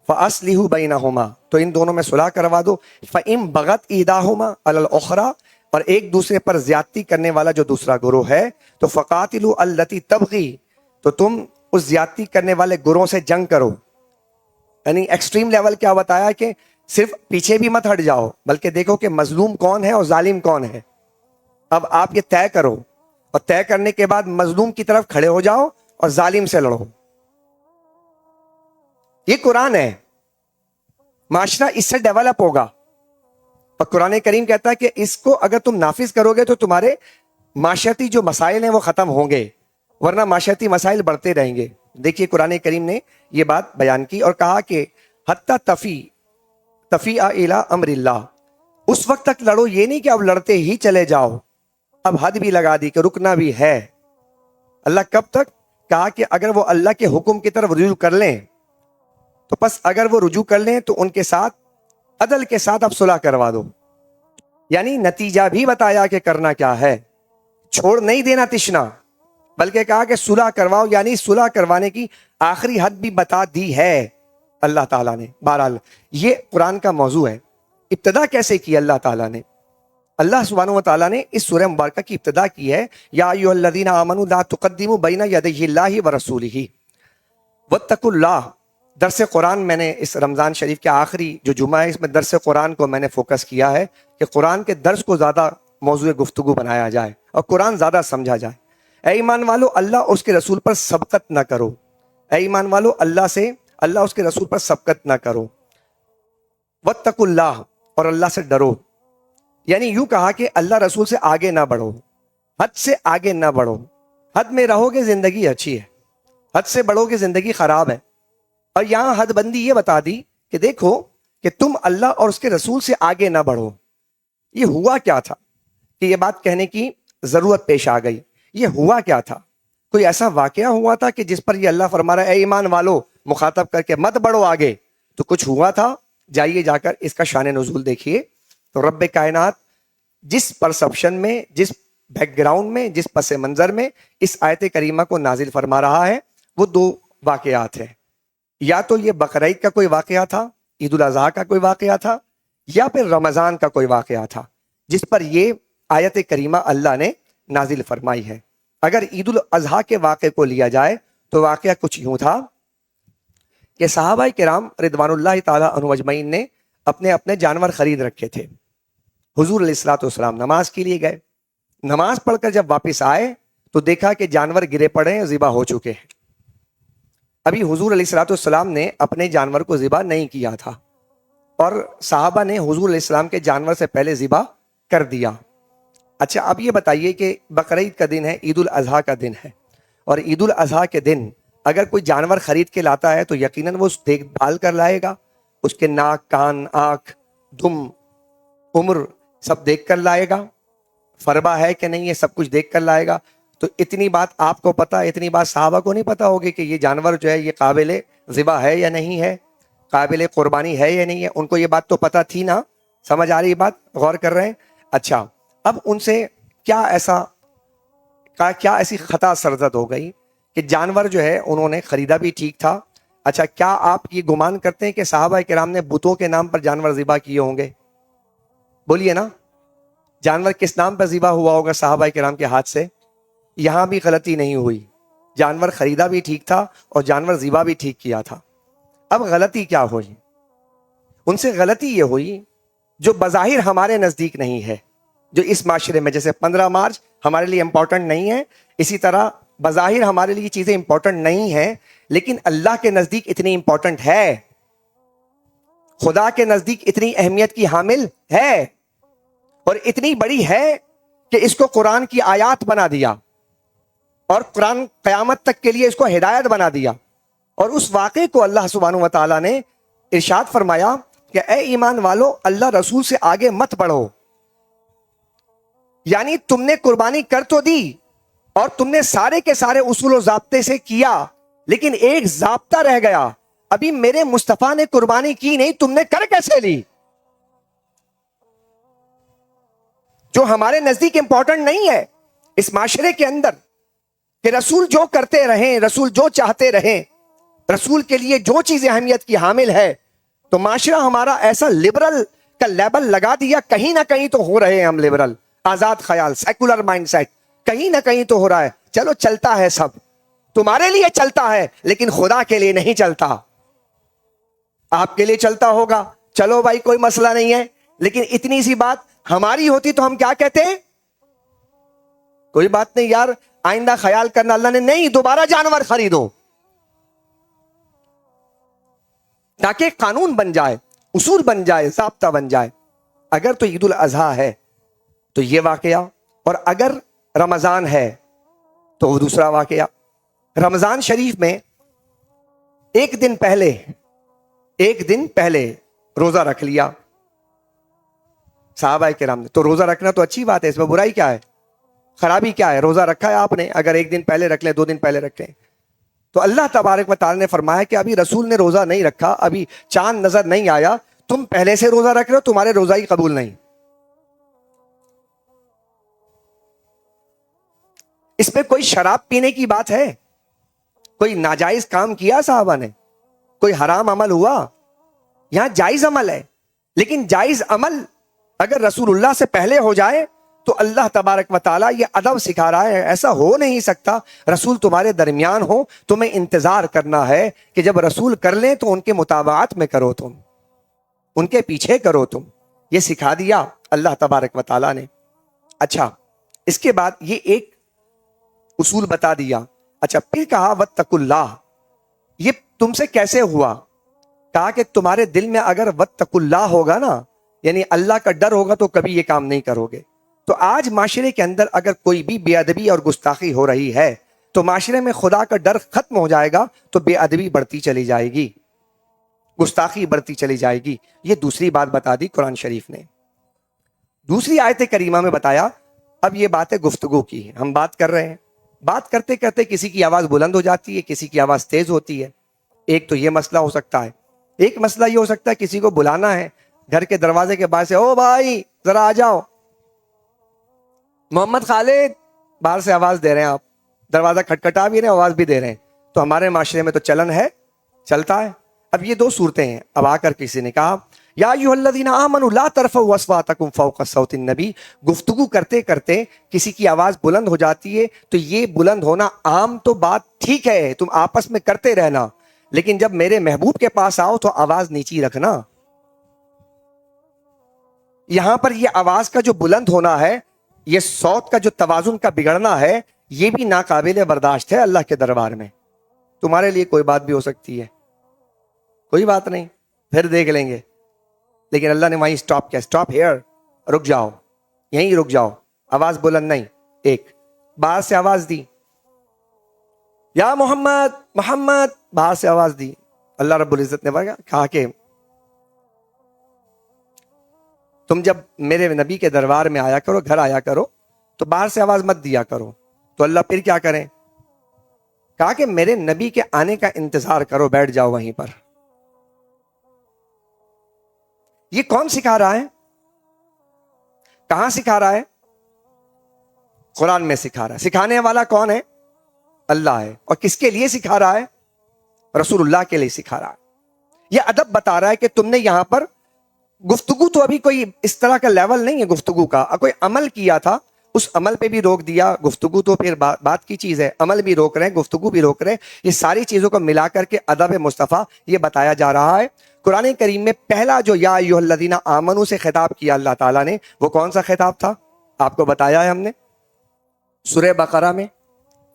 فَأَصْلِحُوا بَيْنَهُمَا، تو ان دونوں میں صلح کروا دو۔ فَإِن بَغَتْ إِحْدَاهُمَا عَلَى الْأُخْرَى، اور ایک دوسرے پر زیادتی کرنے والا جو دوسرا گروہ ہے تو فَقَاتِلُوا الَّتِي تَبْغِي، تو تم اس زیادتی کرنے والے گروہ سے جنگ کرو۔ یعنی ایکسٹریم لیول کیا بتایا کہ صرف پیچھے بھی مت ہٹ جاؤ بلکہ دیکھو کہ مظلوم کون ہے اور ظالم کون ہے۔ اب آپ یہ طے کرو، اور طے کرنے کے بعد مظلوم کی طرف کھڑے ہو جاؤ اور ظالم سے لڑو۔ یہ قرآن ہے، معاشرہ اس سے ڈیولپ ہوگا، اور قرآن کریم کہتا ہے کہ اس کو اگر تم نافذ کرو گے تو تمہارے معاشرتی جو مسائل ہیں وہ ختم ہوں گے، ورنہ معاشرتی مسائل بڑھتے رہیں گے۔ دیکھیے قرآن کریم نے یہ بات بیان کی اور کہا کہ حتی تفیع الی امر اللہ، اس وقت تک لڑو، یہ نہیں کہ اب لڑتے ہی چلے جاؤ، اب حد بھی لگا دی کہ رکنا بھی ہے۔ اللہ کب تک؟ کہا کہ اگر وہ اللہ کے حکم کی طرف رجوع کر لیں تو پس اگر وہ رجوع کر لیں تو ان کے ساتھ عدل کے ساتھ اب صلح کروا دو، یعنی نتیجہ بھی بتایا کہ کرنا کیا ہے، چھوڑ نہیں دینا تشنا، بلکہ کہا کہ صلح کرواؤ، یعنی صلح کروانے کی آخری حد بھی بتا دی ہے اللہ تعالیٰ نے۔ بہرحال یہ قرآن کا موضوع ہے۔ ابتدا کیسے کی اللہ تعالیٰ نے؟ اللہ سبحانہ و تعالیٰ نے اس سورہ مبارکہ کی ابتدا کی ہے، یا ایھا الذین آمنوا لا تقدموا بین یدی اللہ ورسولہ واتقوا اللہ۔ درس قرآن میں نے اس رمضان شریف کے آخری جو جمعہ ہے اس میں درس قرآن کو میں نے فوکس کیا ہے کہ قرآن کے درس کو زیادہ موضوع گفتگو بنایا جائے اور قرآن زیادہ سمجھا جائے۔ اے ایمان والو اللہ اور اس کے رسول پر سبقت نہ کرو، اے ایمان والو اللہ اس کے رسول پر سبقت نہ کرو، واتقوا اللہ، اور اللہ سے ڈرو. یعنی یوں کہا کہ اللہ رسول سے آگے نہ بڑھو، حد سے آگے نہ بڑھو. حد میں رہو گے زندگی اچھی ہے، حد سے بڑھو گے زندگی خراب ہے. اور یہاں حد بندی یہ بتا دی کہ دیکھو کہ تم اللہ اور اس کے رسول سے آگے نہ بڑھو. یہ ہوا کیا تھا کہ یہ بات کہنے کی ضرورت پیش آ گئی؟ یہ ہوا کیا تھا؟ کوئی ایسا واقعہ ہوا تھا کہ جس پر یہ اللہ فرما رہا ہے اے ایمان والو مخاطب کر کے مت بڑھو آگے؟ تو کچھ ہوا تھا. جائیے جا کر اس کا شان نزول دیکھیے. تو رب کائنات جس پرسپشن میں، جس بیک گراؤنڈ میں، جس پس منظر میں اس آیت کریمہ کو نازل فرما رہا ہے وہ دو واقعات ہیں. یا تو یہ بقرعید کا کوئی واقعہ تھا، عید الاضحیٰ کا کوئی واقعہ تھا، یا پھر رمضان کا کوئی واقعہ تھا جس پر یہ آیت کریمہ اللہ نے نازل فرمائی ہے. اگر عید الاضحیٰ کے واقعے کو لیا جائے تو واقعہ کچھ یوں تھا کہ صحابہ کرام رضوان اللہ تعالی عنہم اجمعین نے اپنے اپنے جانور خرید رکھے تھے. حضور علیہ الصلوۃ والسلام نماز کے لیے گئے. نماز پڑھ کر جب واپس آئے تو دیکھا کہ جانور گرے پڑے ہیں، ذبح ہو چکے ہیں. ابھی حضور علیہ الصلوۃ والسلام نے اپنے جانور کو ذبح نہیں کیا تھا اور صحابہ نے حضور علیہ السلام کے جانور سے پہلے ذبح کر دیا. اچھا اب یہ بتائیے کہ بقرعید کا دن ہے، عید الاضحیٰ کا دن ہے، اور عید الاضحیٰ کے دن اگر کوئی جانور خرید کے لاتا ہے تو یقیناً وہ دیکھ بھال کر لائے گا، اس کے ناک، کان، آنکھ، دم، عمر سب دیکھ کر لائے گا، فربا ہے کہ نہیں یہ سب کچھ دیکھ کر لائے گا. تو اتنی بات آپ کو پتا، اتنی بات صحابہ کو نہیں پتا ہوگی کہ یہ جانور جو ہے یہ قابل ذبح ہے یا نہیں ہے، قابل قربانی ہے یا نہیں ہے. ان کو یہ بات تو پتا تھی نا؟ سمجھ آ رہی بات؟ غور کر رہے ہیں؟ اچھا اب ان سے کیا ایسی خطا سرزد ہو گئی کہ جانور جو ہے انہوں نے خریدا بھی ٹھیک تھا. اچھا کیا آپ یہ گمان کرتے ہیں کہ صحابہ کرام نے بتوں کے نام پر جانور ذبح کیے ہوں گے؟ بولیے نا. جانور کس نام پر ذبح ہوا ہوگا صحابہ کرام کے ہاتھ سے؟ یہاں بھی غلطی نہیں ہوئی، جانور خریدا بھی ٹھیک تھا اور جانور ذبح بھی ٹھیک کیا تھا. اب غلطی کیا ہوئی؟ ان سے غلطی یہ ہوئی جو بظاہر ہمارے نزدیک نہیں ہے، جو اس معاشرے میں جیسے 15 مارچ ہمارے لیے امپورٹنٹ نہیں ہے، اسی طرح بظاہر ہمارے لیے چیزیں امپورٹنٹ نہیں ہیں لیکن اللہ کے نزدیک اتنی امپورٹنٹ ہے، خدا کے نزدیک اتنی اہمیت کی حامل ہے اور اتنی بڑی ہے کہ اس کو قرآن کی آیات بنا دیا اور قرآن قیامت تک کے لیے اس کو ہدایت بنا دیا. اور اس واقعے کو اللہ سبحانہ و تعالیٰ نے ارشاد فرمایا کہ اے ایمان والو اللہ رسول سے آگے مت بڑھو. یعنی تم نے قربانی کر تو دی اور تم نے سارے کے سارے اصول و ضابطے سے کیا لیکن ایک ضابطہ رہ گیا، ابھی میرے مصطفیٰ نے قربانی کی نہیں، تم نے کر کیسے لی؟ جو ہمارے نزدیک امپورٹنٹ نہیں ہے اس معاشرے کے اندر کہ رسول جو کرتے رہیں، رسول جو چاہتے رہیں، رسول کے لیے جو چیز اہمیت کی حامل ہے، تو معاشرہ ہمارا ایسا لبرل کا لیبل لگا دیا. کہیں نہ کہیں تو ہو رہے ہیں ہم لبرل، آزاد خیال، سیکولر مائنڈ سیٹ، کہیں نہ کہیں تو ہو رہا ہے. چلو چلتا ہے، سب تمہارے لیے چلتا ہے لیکن خدا کے لیے نہیں چلتا. آپ کے لیے چلتا ہوگا، چلو بھائی کوئی مسئلہ نہیں ہے، لیکن اتنی سی بات ہماری ہوتی تو ہم کیا کہتے ہیں؟ کوئی بات نہیں یار، آئندہ خیال کرنا. اللہ نے نہیں، دوبارہ جانور خریدو تاکہ قانون بن جائے، اصول بن جائے، ضابطہ بن جائے. اگر تو عید الاضحیٰ ہے تو یہ واقعہ، اور اگر رمضان ہے تو وہ دوسرا واقعہ. رمضان شریف میں ایک دن پہلے روزہ رکھ لیا صحابہ کرام نے. تو روزہ رکھنا تو اچھی بات ہے، اس میں برائی کیا ہے، خرابی کیا ہے؟ روزہ رکھا ہے آپ نے، اگر ایک دن پہلے رکھ لیں، 2 دن پہلے رکھ لیں. تو اللہ تبارک و تعالی نے فرمایا کہ ابھی رسول نے روزہ نہیں رکھا، ابھی چاند نظر نہیں آیا، تم پہلے سے روزہ رکھ رہے ہو، تمہارے روزہ ہی قبول نہیں. اس میں کوئی شراب پینے کی بات ہے؟ کوئی ناجائز کام کیا صحابہ نے؟ کوئی حرام عمل ہوا؟ یہاں جائز عمل ہے، لیکن جائز عمل اگر رسول اللہ سے پہلے ہو جائے تو اللہ تبارک و تعالیٰ یہ ادب سکھا رہا ہے. ایسا ہو نہیں سکتا رسول تمہارے درمیان ہو، تمہیں انتظار کرنا ہے کہ جب رسول کر لیں تو ان کے مطابعات میں کرو، تم ان کے پیچھے کرو، تم. یہ سکھا دیا اللہ تبارک و تعالیٰ نے. اچھا اس کے بعد یہ ایک اصول بتا دیا. اچھا پھر کہا واتقوا اللہ. یہ تم سے کیسے ہوا؟ کہا کہ تمہارے دل میں اگر واتقوا اللہ ہوگا نا، یعنی اللہ کا ڈر ہوگا، تو کبھی یہ کام نہیں کرو گے. تو آج معاشرے کے اندر اگر کوئی بھی بے ادبی اور گستاخی ہو رہی ہے تو معاشرے میں خدا کا ڈر ختم ہو جائے گا، تو بے ادبی بڑھتی چلی جائے گی، گستاخی بڑھتی چلی جائے گی. یہ دوسری بات بتا دی قرآن شریف نے. دوسری آیت کریمہ میں بتایا. اب یہ بات ہے گفتگو کی، ہم بات کر رہے ہیں، بات کرتے کرتے کسی کی آواز بلند ہو جاتی ہے، کسی کی آواز تیز ہوتی ہے. ایک تو یہ مسئلہ ہو سکتا ہے. ایک مسئلہ یہ ہو سکتا ہے کسی کو بلانا ہے گھر کے دروازے کے باہر سے، او بھائی ذرا آ جاؤ، محمد خالد، باہر سے آواز دے رہے ہیں آپ، دروازہ کھٹکھٹا بھی رہے ہیں، آواز بھی دے رہے ہیں. تو ہمارے معاشرے میں تو چلن ہے، چلتا ہے. اب یہ دو صورتیں ہیں. اب آ کر کسی نے کہا یا ایھا الذین آمنوا لا ترفعوا اصواتکم فوق صوت النبی. گفتگو کرتے کرتے کسی کی آواز بلند ہو جاتی ہے تو یہ بلند ہونا عام تو بات ٹھیک ہے، تم آپس میں کرتے رہنا، لیکن جب میرے محبوب کے پاس آؤ تو آواز نیچی رکھنا. یہاں پر یہ آواز کا جو بلند ہونا ہے، یہ صوت کا جو توازن کا بگڑنا ہے، یہ بھی ناقابل برداشت ہے اللہ کے دربار میں. تمہارے لیے کوئی بات بھی ہو سکتی ہے، کوئی بات نہیں، پھر دیکھ لیں گے. لیکن اللہ نے وہیں سٹاپ کیا، سٹاپ ہیئر، رک جاؤ، یہیں رک جاؤ، آواز بلند نہیں. ایک باہر سے آواز دی، یا محمد محمد، باہر سے آواز دی. اللہ رب العزت نے کہا کہ تم جب میرے نبی کے دربار میں آیا کرو، گھر آیا کرو، تو باہر سے آواز مت دیا کرو. تو اللہ پھر کیا کریں؟ کہا کہ میرے نبی کے آنے کا انتظار کرو، بیٹھ جاؤ وہیں پر. یہ کون سکھا رہا ہے؟ کہاں سکھا رہا ہے؟ قرآن میں سکھا رہا ہے. سکھانے والا کون ہے؟ اللہ ہے. اور کس کے لیے سکھا رہا ہے؟ رسول اللہ کے لیے سکھا رہا ہے. یہ ادب بتا رہا ہے کہ تم نے یہاں پر گفتگو تو ابھی کوئی اس طرح کا لیول نہیں ہے گفتگو کا، کوئی عمل کیا تھا، اس عمل پہ بھی روک دیا. گفتگو تو پھر بات کی چیز ہے، عمل بھی روک رہے ہیں، گفتگو بھی روک رہے ہیں. یہ ساری چیزوں کو ملا کر کے ادب مصطفیٰ یہ بتایا جا رہا ہے. قرآن کریم میں پہلا جو یا ایھا الذین آمنوا سے خطاب کیا اللہ تعالیٰ نے، وہ کون سا خطاب تھا؟ آپ کو بتایا ہے ہم نے سورہ بقرہ میں.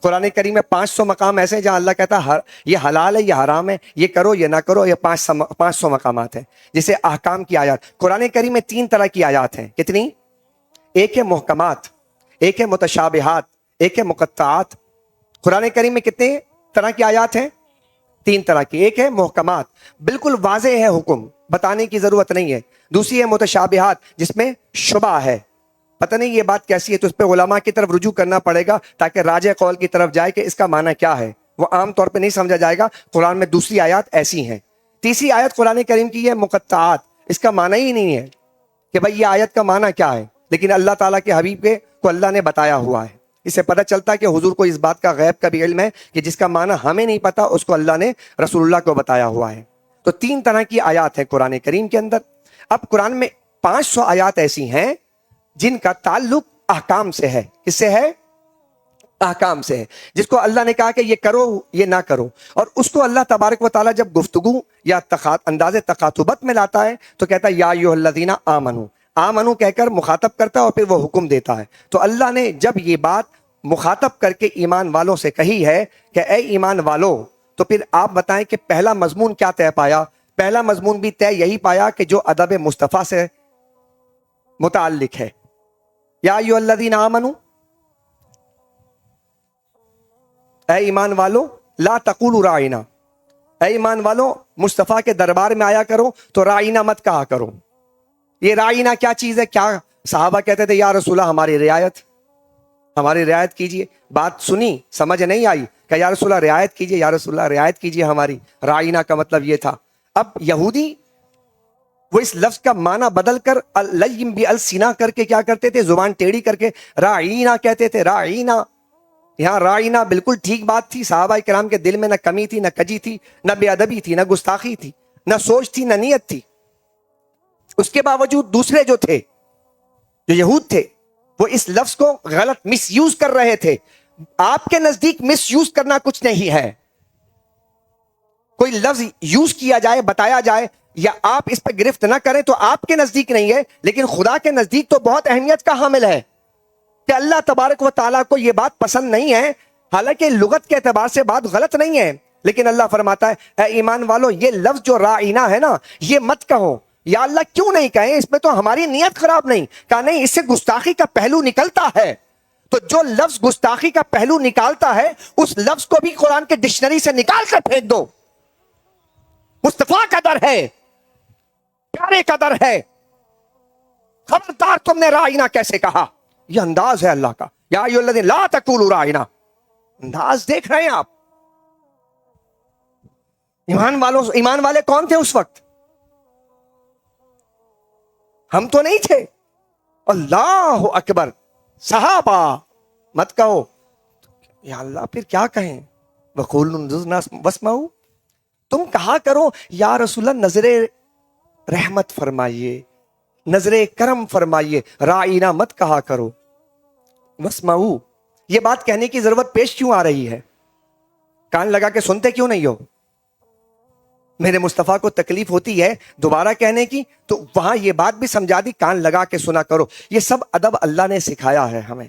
قرآن کریم میں 500 مقام ایسے ہیں جہاں اللہ کہتا ہے یہ حلال ہے، یہ حرام ہے، یہ کرو، یہ نہ کرو. یہ 500 مقامات ہیں جسے احکام کی آیات. قرآن کریم میں 3 طرح کی آیات ہیں. کتنی؟ ایک ہے محکمات، ایک ہے متشابہات، ایک ہے مقطعات. قرآن کریم میں کتنے طرح کی آیات ہیں؟ 3 طرح کی. ایک ہے محکمات، بالکل واضح ہے حکم، بتانے کی ضرورت نہیں ہے. دوسری ہے متشابہات، جس میں شبہ ہے، پتہ نہیں یہ بات کیسی ہے، تو اس پہ علماء کی طرف رجوع کرنا پڑے گا تاکہ راجح قول کی طرف جائے کہ اس کا معنی کیا ہے. وہ عام طور پہ نہیں سمجھا جائے گا. قرآن میں دوسری آیات ایسی ہیں. تیسری آیت قرآن کریم کی ہے مقطعات. اس کا معنی ہی نہیں ہے کہ بھائی یہ آیت کا معنی کیا ہے، لیکن اللہ تعالیٰ کے حبیب کو اللہ نے بتایا ہوا ہے. اس سے پتہ چلتا ہے کہ حضور کو اس بات کا غیب کا بھی علم ہے کہ جس کا معنی ہمیں نہیں پتا اس کو اللہ نے رسول اللہ کو بتایا ہوا ہے. تو 3 طرح کی آیات ہیں قرآن کریم کے اندر. اب قرآن میں 500 آیات ایسی ہیں جن کا تعلق احکام سے ہے. کس سے ہے؟ احکام سے ہے. جس کو اللہ نے کہا کہ یہ کرو، یہ نہ کرو. اور اس کو اللہ تبارک و تعالیٰ جب گفتگو یا انداز تخاطبت میں لاتا ہے تو کہتا ہے یا ایھا الذین آمنوا. آمنو کہہ کر مخاطب کرتا ہے اور پھر وہ حکم دیتا ہے. تو اللہ نے جب یہ بات مخاطب کر کے ایمان والوں سے کہی ہے کہ اے ایمان والو، تو پھر آپ بتائیں کہ پہلا مضمون کیا طے پایا؟ پہلا مضمون بھی طے یہی پایا کہ جو ادب مصطفیٰ سے متعلق ہے. یا ایھا الذین آمنوا، اے ایمان والو، لا تقولوا راعینا، اے ایمان والو مصطفیٰ کے دربار میں آیا کرو تو راعینا مت کہا کرو. یہ راعینا کیا چیز ہے؟ کیا صحابہ کہتے تھے یا رسول اللہ ہماری رعایت کیجئے. بات سنی، سمجھ نہیں آئی کہ یا رسول اللہ رعایت کیجئے، یا رسول اللہ رعایت کیجئے ہماری. راعینا کا مطلب یہ تھا. اب یہودی وہ اس لفظ کا معنی بدل کر لیم بالسنا کر کے کیا کرتے تھے؟ زبان ٹیڑھی کر کے راعینا کہتے تھے. راعینا، یہاں راعینا بالکل ٹھیک بات تھی. صحابہ کرام کے دل میں نہ کمی تھی، نہ کجی تھی، نہ بے ادبی تھی، نہ گستاخی تھی، نہ سوچ تھی، نہ نیت تھی. اس کے باوجود دوسرے جو تھے، جو یہود تھے، وہ اس لفظ کو غلط مس یوز کر رہے تھے. آپ کے نزدیک مس یوز کرنا کچھ نہیں ہے. کوئی لفظ یوز کیا جائے، بتایا جائے، یا آپ اس پہ گرفت نہ کریں تو آپ کے نزدیک نہیں ہے، لیکن خدا کے نزدیک تو بہت اہمیت کا حامل ہے کہ اللہ تبارک و تعالیٰ کو یہ بات پسند نہیں ہے حالانکہ لغت کے اعتبار سے بات غلط نہیں ہے، لیکن اللہ فرماتا ہے اے ایمان والو یہ لفظ جو رائنا ہے نا یہ مت کہو۔ یا اللہ کیوں نہیں کہیں؟ اس میں تو ہماری نیت خراب نہیں، کہا نہیں اس سے گستاخی کا پہلو نکلتا ہے، تو جو لفظ گستاخی کا پہلو نکالتا ہے اس لفظ کو بھی قرآن کے ڈکشنری سے نکال کر پھینک دو۔ مصطفیٰ کا در ہے، پیارے کا در ہے، خبردار تم نے رائنا کیسے کہا؟ یہ انداز ہے اللہ کا، یا ایھا الذین لا تقولوا رائنا، انداز دیکھ رہے ہیں آپ؟ ایمان والے کون تھے اس وقت؟ ہم تو نہیں تھے۔ اللہ اکبر، صحابہ مت کہو، یا اللہ پھر کیا کہیں؟ وَقُولُوا انظُرْنَا وَاسْمَعُوا، تم کہا کرو یا رسول اللہ نظر رحمت فرمائیے، نظر کرم فرمائیے، رائنا مت کہا کرو۔ وَاسْمَعُوا، یہ بات کہنے کی ضرورت پیش کیوں آ رہی ہے؟ کان لگا کے سنتے کیوں نہیں ہو؟ میرے مصطفیٰ کو تکلیف ہوتی ہے دوبارہ کہنے کی، تو وہاں یہ بات بھی سمجھا دی کان لگا کے سنا کرو۔ یہ سب ادب اللہ نے سکھایا ہے ہمیں،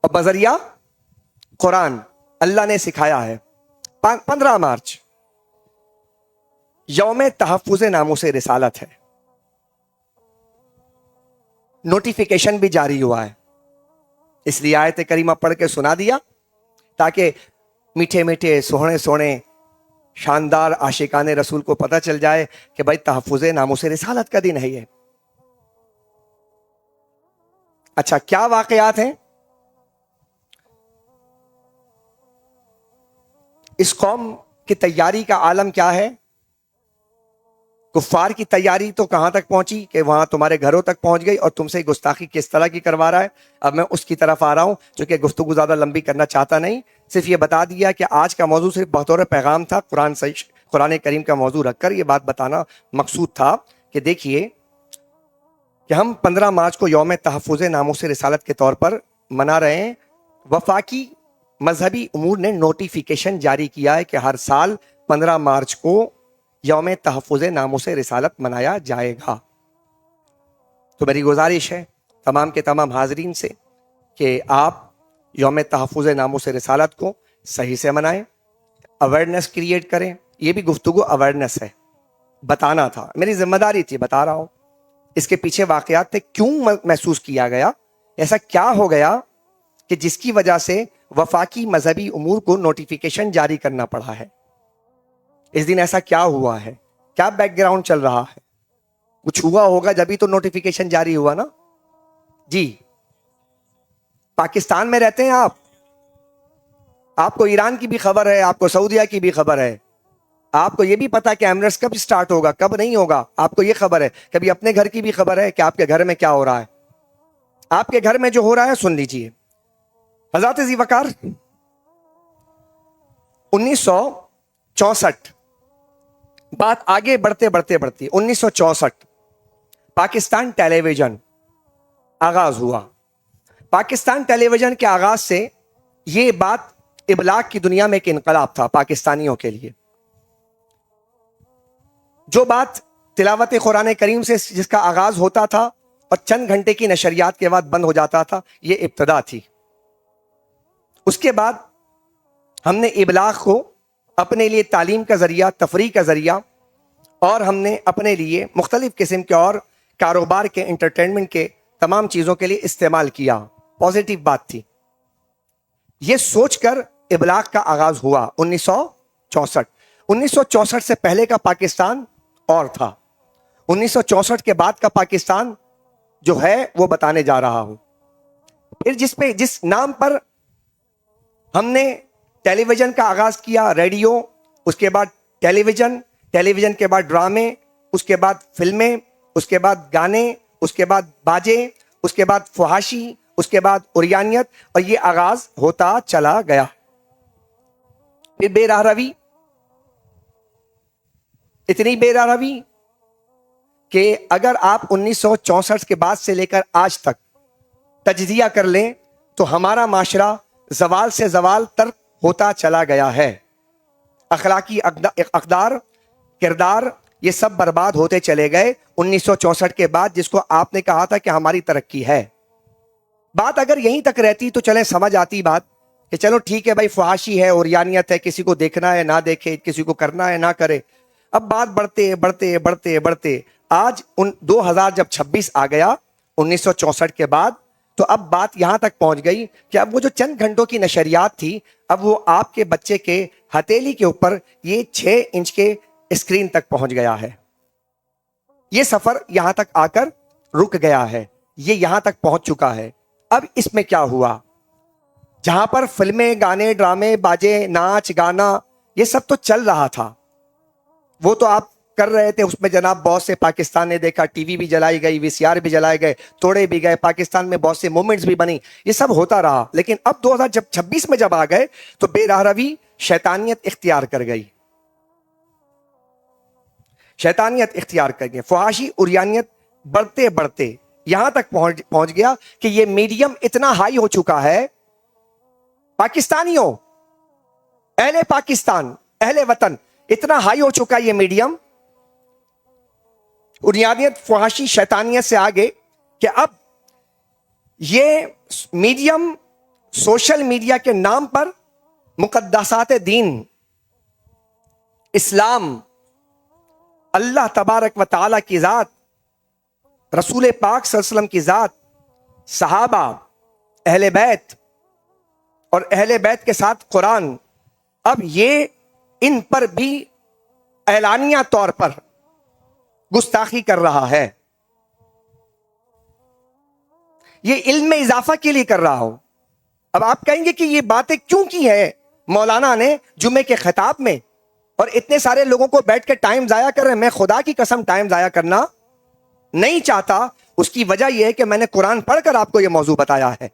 اور بذریعہ قرآن اللہ نے سکھایا ہے۔ 15 مارچ یوم تحفظ ناموس رسالت ہے، نوٹیفیکیشن بھی جاری ہوا ہے، اس لیے آیت کریمہ پڑھ کے سنا دیا تاکہ میٹھے میٹھے سوہنے سوہنے شاندار عاشقان رسول کو پتہ چل جائے کہ بھائی تحفظ ناموس رسالت کا دن ہے یہ۔ اچھا کیا واقعات ہیں؟ اس قوم کی تیاری کا عالم کیا ہے؟ کفار کی تیاری تو کہاں تک پہنچی کہ وہاں تمہارے گھروں تک پہنچ گئی، اور تم سے گستاخی کس طرح کی کروا رہا ہے۔ اب میں اس کی طرف آ رہا ہوں، چونکہ گفتگو زیادہ لمبی کرنا چاہتا نہیں، صرف یہ بتا دیا کہ آج کا موضوع صرف بطور پیغام تھا، قرآن کریم کا موضوع رکھ کر یہ بات بتانا مقصود تھا کہ دیکھیے کہ ہم 15 مارچ کو یوم تحفظ ناموس رسالت کے طور پر منا رہے ہیں۔ وفاقی مذہبی امور نے نوٹیفیکیشن جاری کیا ہے کہ ہر سال 15 مارچ کو یوم تحفظ ناموس رسالت منایا جائے گا۔ تو میری گزارش ہے تمام کے تمام حاضرین سے کہ آپ یوم تحفظ ناموس رسالت کو صحیح سے منائیں، اویئرنیس کریٹ کریں۔ یہ بھی گفتگو اویئرنیس ہے، بتانا تھا، میری ذمہ داری تھی، بتا رہا ہوں۔ اس کے پیچھے واقعات تھے، کیوں محسوس کیا گیا، ایسا کیا ہو گیا کہ جس کی وجہ سے وفاقی مذہبی امور کو نوٹیفیکیشن جاری کرنا پڑا ہے۔ اس دن ایسا کیا ہوا ہے، کیا بیک گراؤنڈ چل رہا ہے؟ کچھ ہوا ہوگا جبھی تو نوٹیفیکیشن جاری ہوا نا جی۔ پاکستان میں رہتے ہیں آپ کو ایران کی بھی خبر ہے، آپ کو سعودیہ کی بھی خبر ہے، آپ کو یہ بھی پتا کہ ایمریٹس کب سٹارٹ ہوگا کب نہیں ہوگا، آپ کو یہ خبر ہے، کبھی اپنے گھر کی بھی خبر ہے کہ آپ کے گھر میں کیا ہو رہا ہے۔ آپ کے گھر میں جو ہو رہا ہے سن لیجئے۔ حضرات ذی وقار، 1964 بات آگے بڑھتے 1964 پاکستان ٹیلی ویژن آغاز ہوا۔ پاکستان ٹیلی ویژن کے آغاز سے یہ بات ابلاغ کی دنیا میں ایک انقلاب تھا پاکستانیوں کے لیے۔ جو بات تلاوت قرآن کریم سے جس کا آغاز ہوتا تھا اور چند گھنٹے کی نشریات کے بعد بند ہو جاتا تھا، یہ ابتدا تھی۔ اس کے بعد ہم نے ابلاغ کو اپنے لیے تعلیم کا ذریعہ، تفریح کا ذریعہ، اور ہم نے اپنے لیے مختلف قسم کے اور کاروبار کے، انٹرٹینمنٹ کے تمام چیزوں کے لیے استعمال کیا۔ پازیٹیو بات تھی۔ یہ سوچ کر ابلاغ کا آغاز ہوا 1964۔ 1964 سے پہلے کا پاکستان اور تھا، 1964 کے بعد کا پاکستان جو ہے وہ بتانے جا رہا ہوں۔ پھر جس نام پر ہم نے ٹیلی ویژن کا آغاز کیا، ریڈیو، اس کے بعد ٹیلی ویژن کے بعد ڈرامے، اس کے بعد فلمیں، اس کے بعد گانے، اس کے بعد باجے، اس کے بعد فحاشی، اس کے بعد عریانیت، اور یہ آغاز ہوتا چلا گیا۔ پھر بے راہ روی، اتنی بے راہ روی کہ اگر آپ 1964 کے بعد سے لے کر آج تک تجزیہ کر لیں تو ہمارا معاشرہ زوال سے زوال تر ہوتا چلا گیا ہے۔ اخلاقی اقدار، کردار، یہ سب برباد ہوتے چلے گئے 1964 کے بعد، جس کو آپ نے کہا تھا کہ ہماری ترقی ہے۔ بات اگر یہیں تک رہتی تو چلیں سمجھ آتی بات، کہ چلو ٹھیک ہے بھائی، فحاشی ہے، اوریانیت ہے، کسی کو دیکھنا ہے نہ دیکھے، کسی کو کرنا ہے نہ کرے. اب بات بڑھتے بڑھتے بڑھتے بڑھتے آج 2000 جب 26 آ گیا 1964 کے بعد، تو اب بات یہاں تک پہنچ گئی کہ اب وہ جو چند گھنٹوں کی نشریات تھی، اب وہ آپ کے بچے کے ہتھیلی کے اوپر یہ 6 انچ کے اسکرین تک پہنچ گیا ہے. یہ سفر یہاں تک آ کر رک گیا ہے، یہ یہاں تک پہنچ چکا ہے. اب اس میں کیا ہوا؟ جہاں پر فلمیں، گانے، ڈرامے، باجے، ناچ گانا یہ سب تو چل رہا تھا، وہ تو آپ کر رہے تھے. اس میں جناب بہت سے پاکستان نے دیکھا، ٹی وی بھی جلائی گئی، وی سی آر بھی جلائے گئے، توڑے بھی گئے، پاکستان میں بہت سے موومنٹس بھی بنی، یہ سب ہوتا رہا. لیکن اب 2026 میں جب آ گئے تو بے راہ روی شیطانیت اختیار کر گئی، شیطانیت اختیار کر گئی. فحاشی اوریانیت بڑھتے بڑھتے یہاں تک پہنچ گیا کہ یہ میڈیم اتنا ہائی ہو چکا ہے. پاکستانیوں، اہل پاکستان، اہل وطن، اتنا ہائی ہو چکا یہ میڈیم اوریانیت، فحاشی، شیطانیت سے آگے، کہ اب یہ میڈیم سوشل میڈیا کے نام پر مقدسات دین، اسلام، اللہ تبارک و تعالی کی ذات، رسول پاک صلی اللہ علیہ وسلم کی ذات، صحابہ، اہل بیت اور اہل بیت کے ساتھ قرآن، اب یہ ان پر بھی اعلانیہ طور پر گستاخی کر رہا ہے. یہ علم میں اضافہ کے لیے کر رہا ہوں. اب آپ کہیں گے کہ یہ باتیں کیوں کی ہے مولانا نے جمعے کے خطاب میں، اور اتنے سارے لوگوں کو بیٹھ کے ٹائم ضائع کر رہے ہیں؟ میں خدا کی قسم ٹائم ضائع کرنا نہیں چاہتا. اس کی وجہ یہ ہے کہ میں نے قرآن پڑھ کر آپ کو یہ موضوع بتایا ہے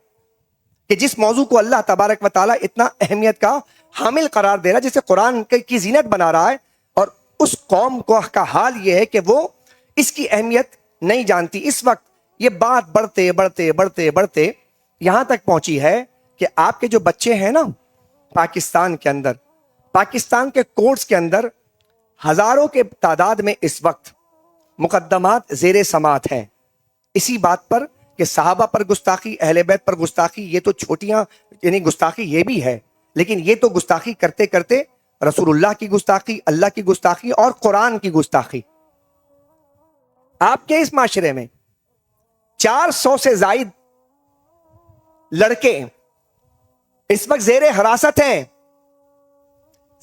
کہ جس موضوع کو اللہ تبارک و تعالیٰ اتنا اہمیت کا حامل قرار دے رہا ہے، جسے قرآن کی زینت بنا رہا ہے، اور اس قوم کو کا حال یہ ہے کہ وہ اس کی اہمیت نہیں جانتی. اس وقت یہ بات بڑھتے بڑھتے بڑھتے بڑھتے یہاں تک پہنچی ہے کہ آپ کے جو بچے ہیں نا پاکستان کے اندر، پاکستان کے کورٹس کے اندر ہزاروں کے تعداد میں اس وقت مقدمات زیر سماعت ہیں اسی بات پر کہ صحابہ پر گستاخی، اہل بیت پر گستاخی. یہ تو چھوٹیاں، یعنی گستاخی یہ بھی ہے، لیکن یہ تو گستاخی کرتے کرتے رسول اللہ کی گستاخی، اللہ کی گستاخی اور قرآن کی گستاخی. آپ کے اس معاشرے میں 400 سے زائد لڑکے اس وقت زیر حراست ہیں.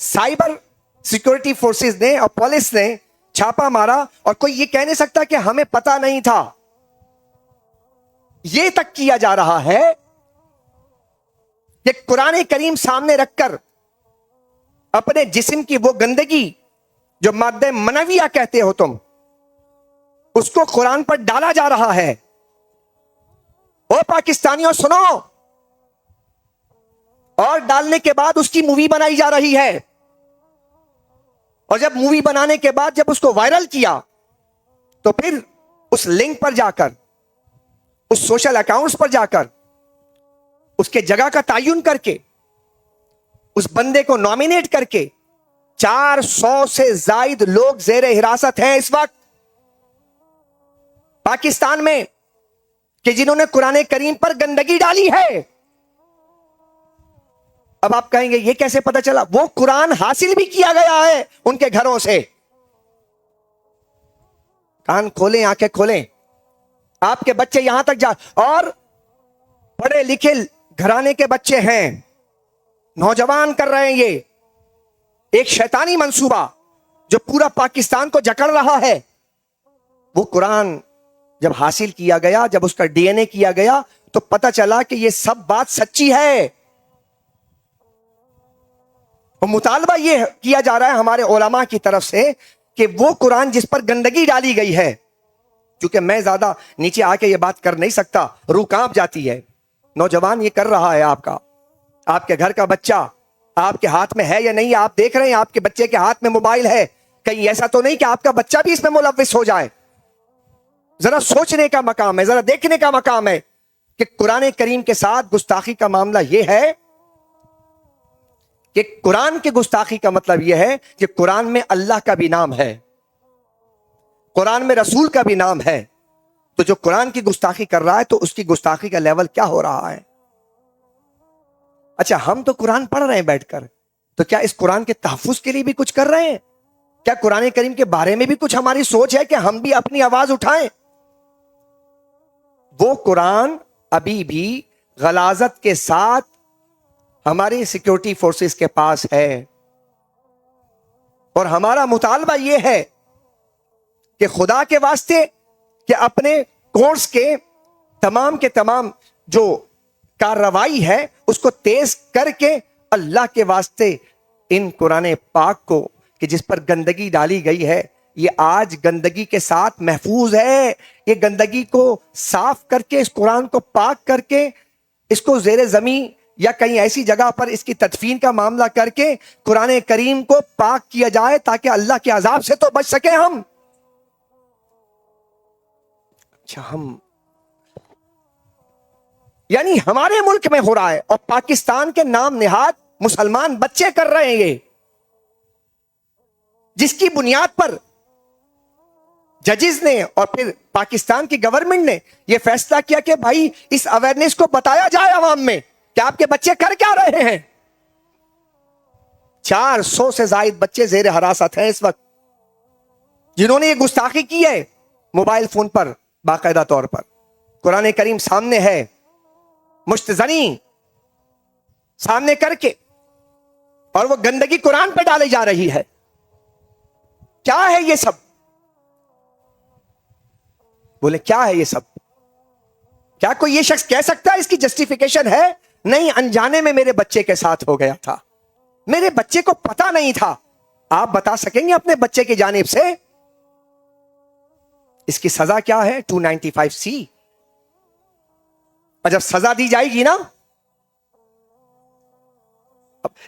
سائبر سیکورٹی فورسز نے اور پولیس نے چھاپا مارا، اور کوئی یہ کہہ نہیں سکتا کہ ہمیں پتا نہیں تھا. یہ تک کیا جا رہا ہے کہ قرآن کریم سامنے رکھ کر اپنے جسم کی وہ گندگی جو مادہ منویہ کہتے ہو تم، اس کو قرآن پر ڈالا جا رہا ہے. او پاکستانیوں سنو، اور ڈالنے کے بعد اس کی مووی بنائی جا رہی ہے، اور جب مووی بنانے کے بعد جب اس کو وائرل کیا تو پھر اس لنک پر جا کر، اس سوشل اکاؤنٹس پر جا کر، اس کے جگہ کا تعین کر کے، اس بندے کو نامینیٹ کر کے 400 سے زائد لوگ زیر حراست ہیں اس وقت پاکستان میں، کہ جنہوں نے قرآن کریم پر گندگی ڈالی ہے. اب آپ کہیں گے یہ کیسے پتا چلا؟ وہ قرآن حاصل بھی کیا گیا ہے ان کے گھروں سے. کان کھولیں، آنکھیں کھولیں. آپ کے بچے یہاں تک اور پڑھے لکھے گھرانے کے بچے ہیں، نوجوان کر رہے ہیں یہ ایک شیطانی منصوبہ جو پورا پاکستان کو جکڑ رہا ہے. وہ قرآن جب حاصل کیا گیا، جب اس کا ڈی این اے کیا گیا، تو پتا چلا کہ یہ سب بات سچی ہے. اور مطالبہ یہ کیا جا رہا ہے ہمارے علماء کی طرف سے کہ وہ قرآن جس پر گندگی ڈالی گئی ہے، کیونکہ میں زیادہ نیچے آ کے یہ بات کر نہیں سکتا، روح کانپ جاتی ہے. نوجوان یہ کر رہا ہے، آپ کے گھر کا بچہ آپ کے ہاتھ میں ہے یا نہیں؟ آپ دیکھ رہے ہیں آپ کے بچے کے ہاتھ میں موبائل ہے، کہیں ایسا تو نہیں کہ آپ کا بچہ بھی اس میں ملوث ہو جائے؟ ذرا سوچنے کا مقام ہے، ذرا دیکھنے کا مقام ہے کہ قرآن کریم کے ساتھ گستاخی کا معاملہ یہ ہے کہ قرآن کے گستاخی کا مطلب یہ ہے کہ قرآن میں اللہ کا بھی نام ہے، قرآن میں رسول کا بھی نام ہے. تو جو قرآن کی گستاخی کر رہا ہے تو اس کی گستاخی کا لیول کیا ہو رہا ہے؟ اچھا ہم تو قرآن پڑھ رہے ہیں بیٹھ کر، تو کیا اس قرآن کے تحفظ کے لیے بھی کچھ کر رہے ہیں؟ کیا قرآن کریم کے بارے میں بھی کچھ ہماری سوچ ہے کہ ہم بھی اپنی آواز اٹھائیں؟ وہ قرآن ابھی بھی غلاظت کے ساتھ ہماری سیکیورٹی فورسز کے پاس ہے، اور ہمارا مطالبہ یہ ہے کہ خدا کے واسطے کہ اپنے کورس کے تمام جو کارروائی ہے اس کو تیز کر کے اللہ کے واسطے ان قرآن پاک کو کہ جس پر گندگی ڈالی گئی ہے یہ آج گندگی کے ساتھ محفوظ ہے، یہ گندگی کو صاف کر کے اس قرآن کو پاک کر کے اس کو زیر زمین یا کہیں ایسی جگہ پر اس کی تدفین کا معاملہ کر کے قرآن کریم کو پاک کیا جائے تاکہ اللہ کے عذاب سے تو بچ سکیں ہم۔ اچھا ہم یعنی ہمارے ملک میں ہو رہا ہے اور پاکستان کے نام نہاد مسلمان بچے کر رہے ہیں یہ، جس کی بنیاد پر ججز نے اور پھر پاکستان کی گورنمنٹ نے یہ فیصلہ کیا کہ بھائی اس اویئرنیس کو بتایا جائے عوام میں کہ آپ کے بچے کر کیا رہے ہیں۔ 400 سے زائد بچے زیر حراست ہیں اس وقت جنہوں نے یہ گستاخی کی ہے موبائل فون پر باقاعدہ طور پر، قرآن کریم سامنے ہے، مشتزنی سامنے کر کے، اور وہ گندگی قرآن پہ ڈالی جا رہی ہے۔ کیا ہے یہ سب؟ بولے کیا ہے یہ سب؟ کیا کوئی یہ شخص کہہ سکتا ہے اس کی جسٹیفیکیشن ہے؟ نہیں، انجانے میں میرے بچے کے ساتھ ہو گیا تھا، میرے بچے کو پتا نہیں تھا۔ آپ بتا سکیں گے اپنے بچے کی جانب سے؟ اس کی سزا کیا ہے؟ 295C۔ اور جب سزا دی جائے گی نا،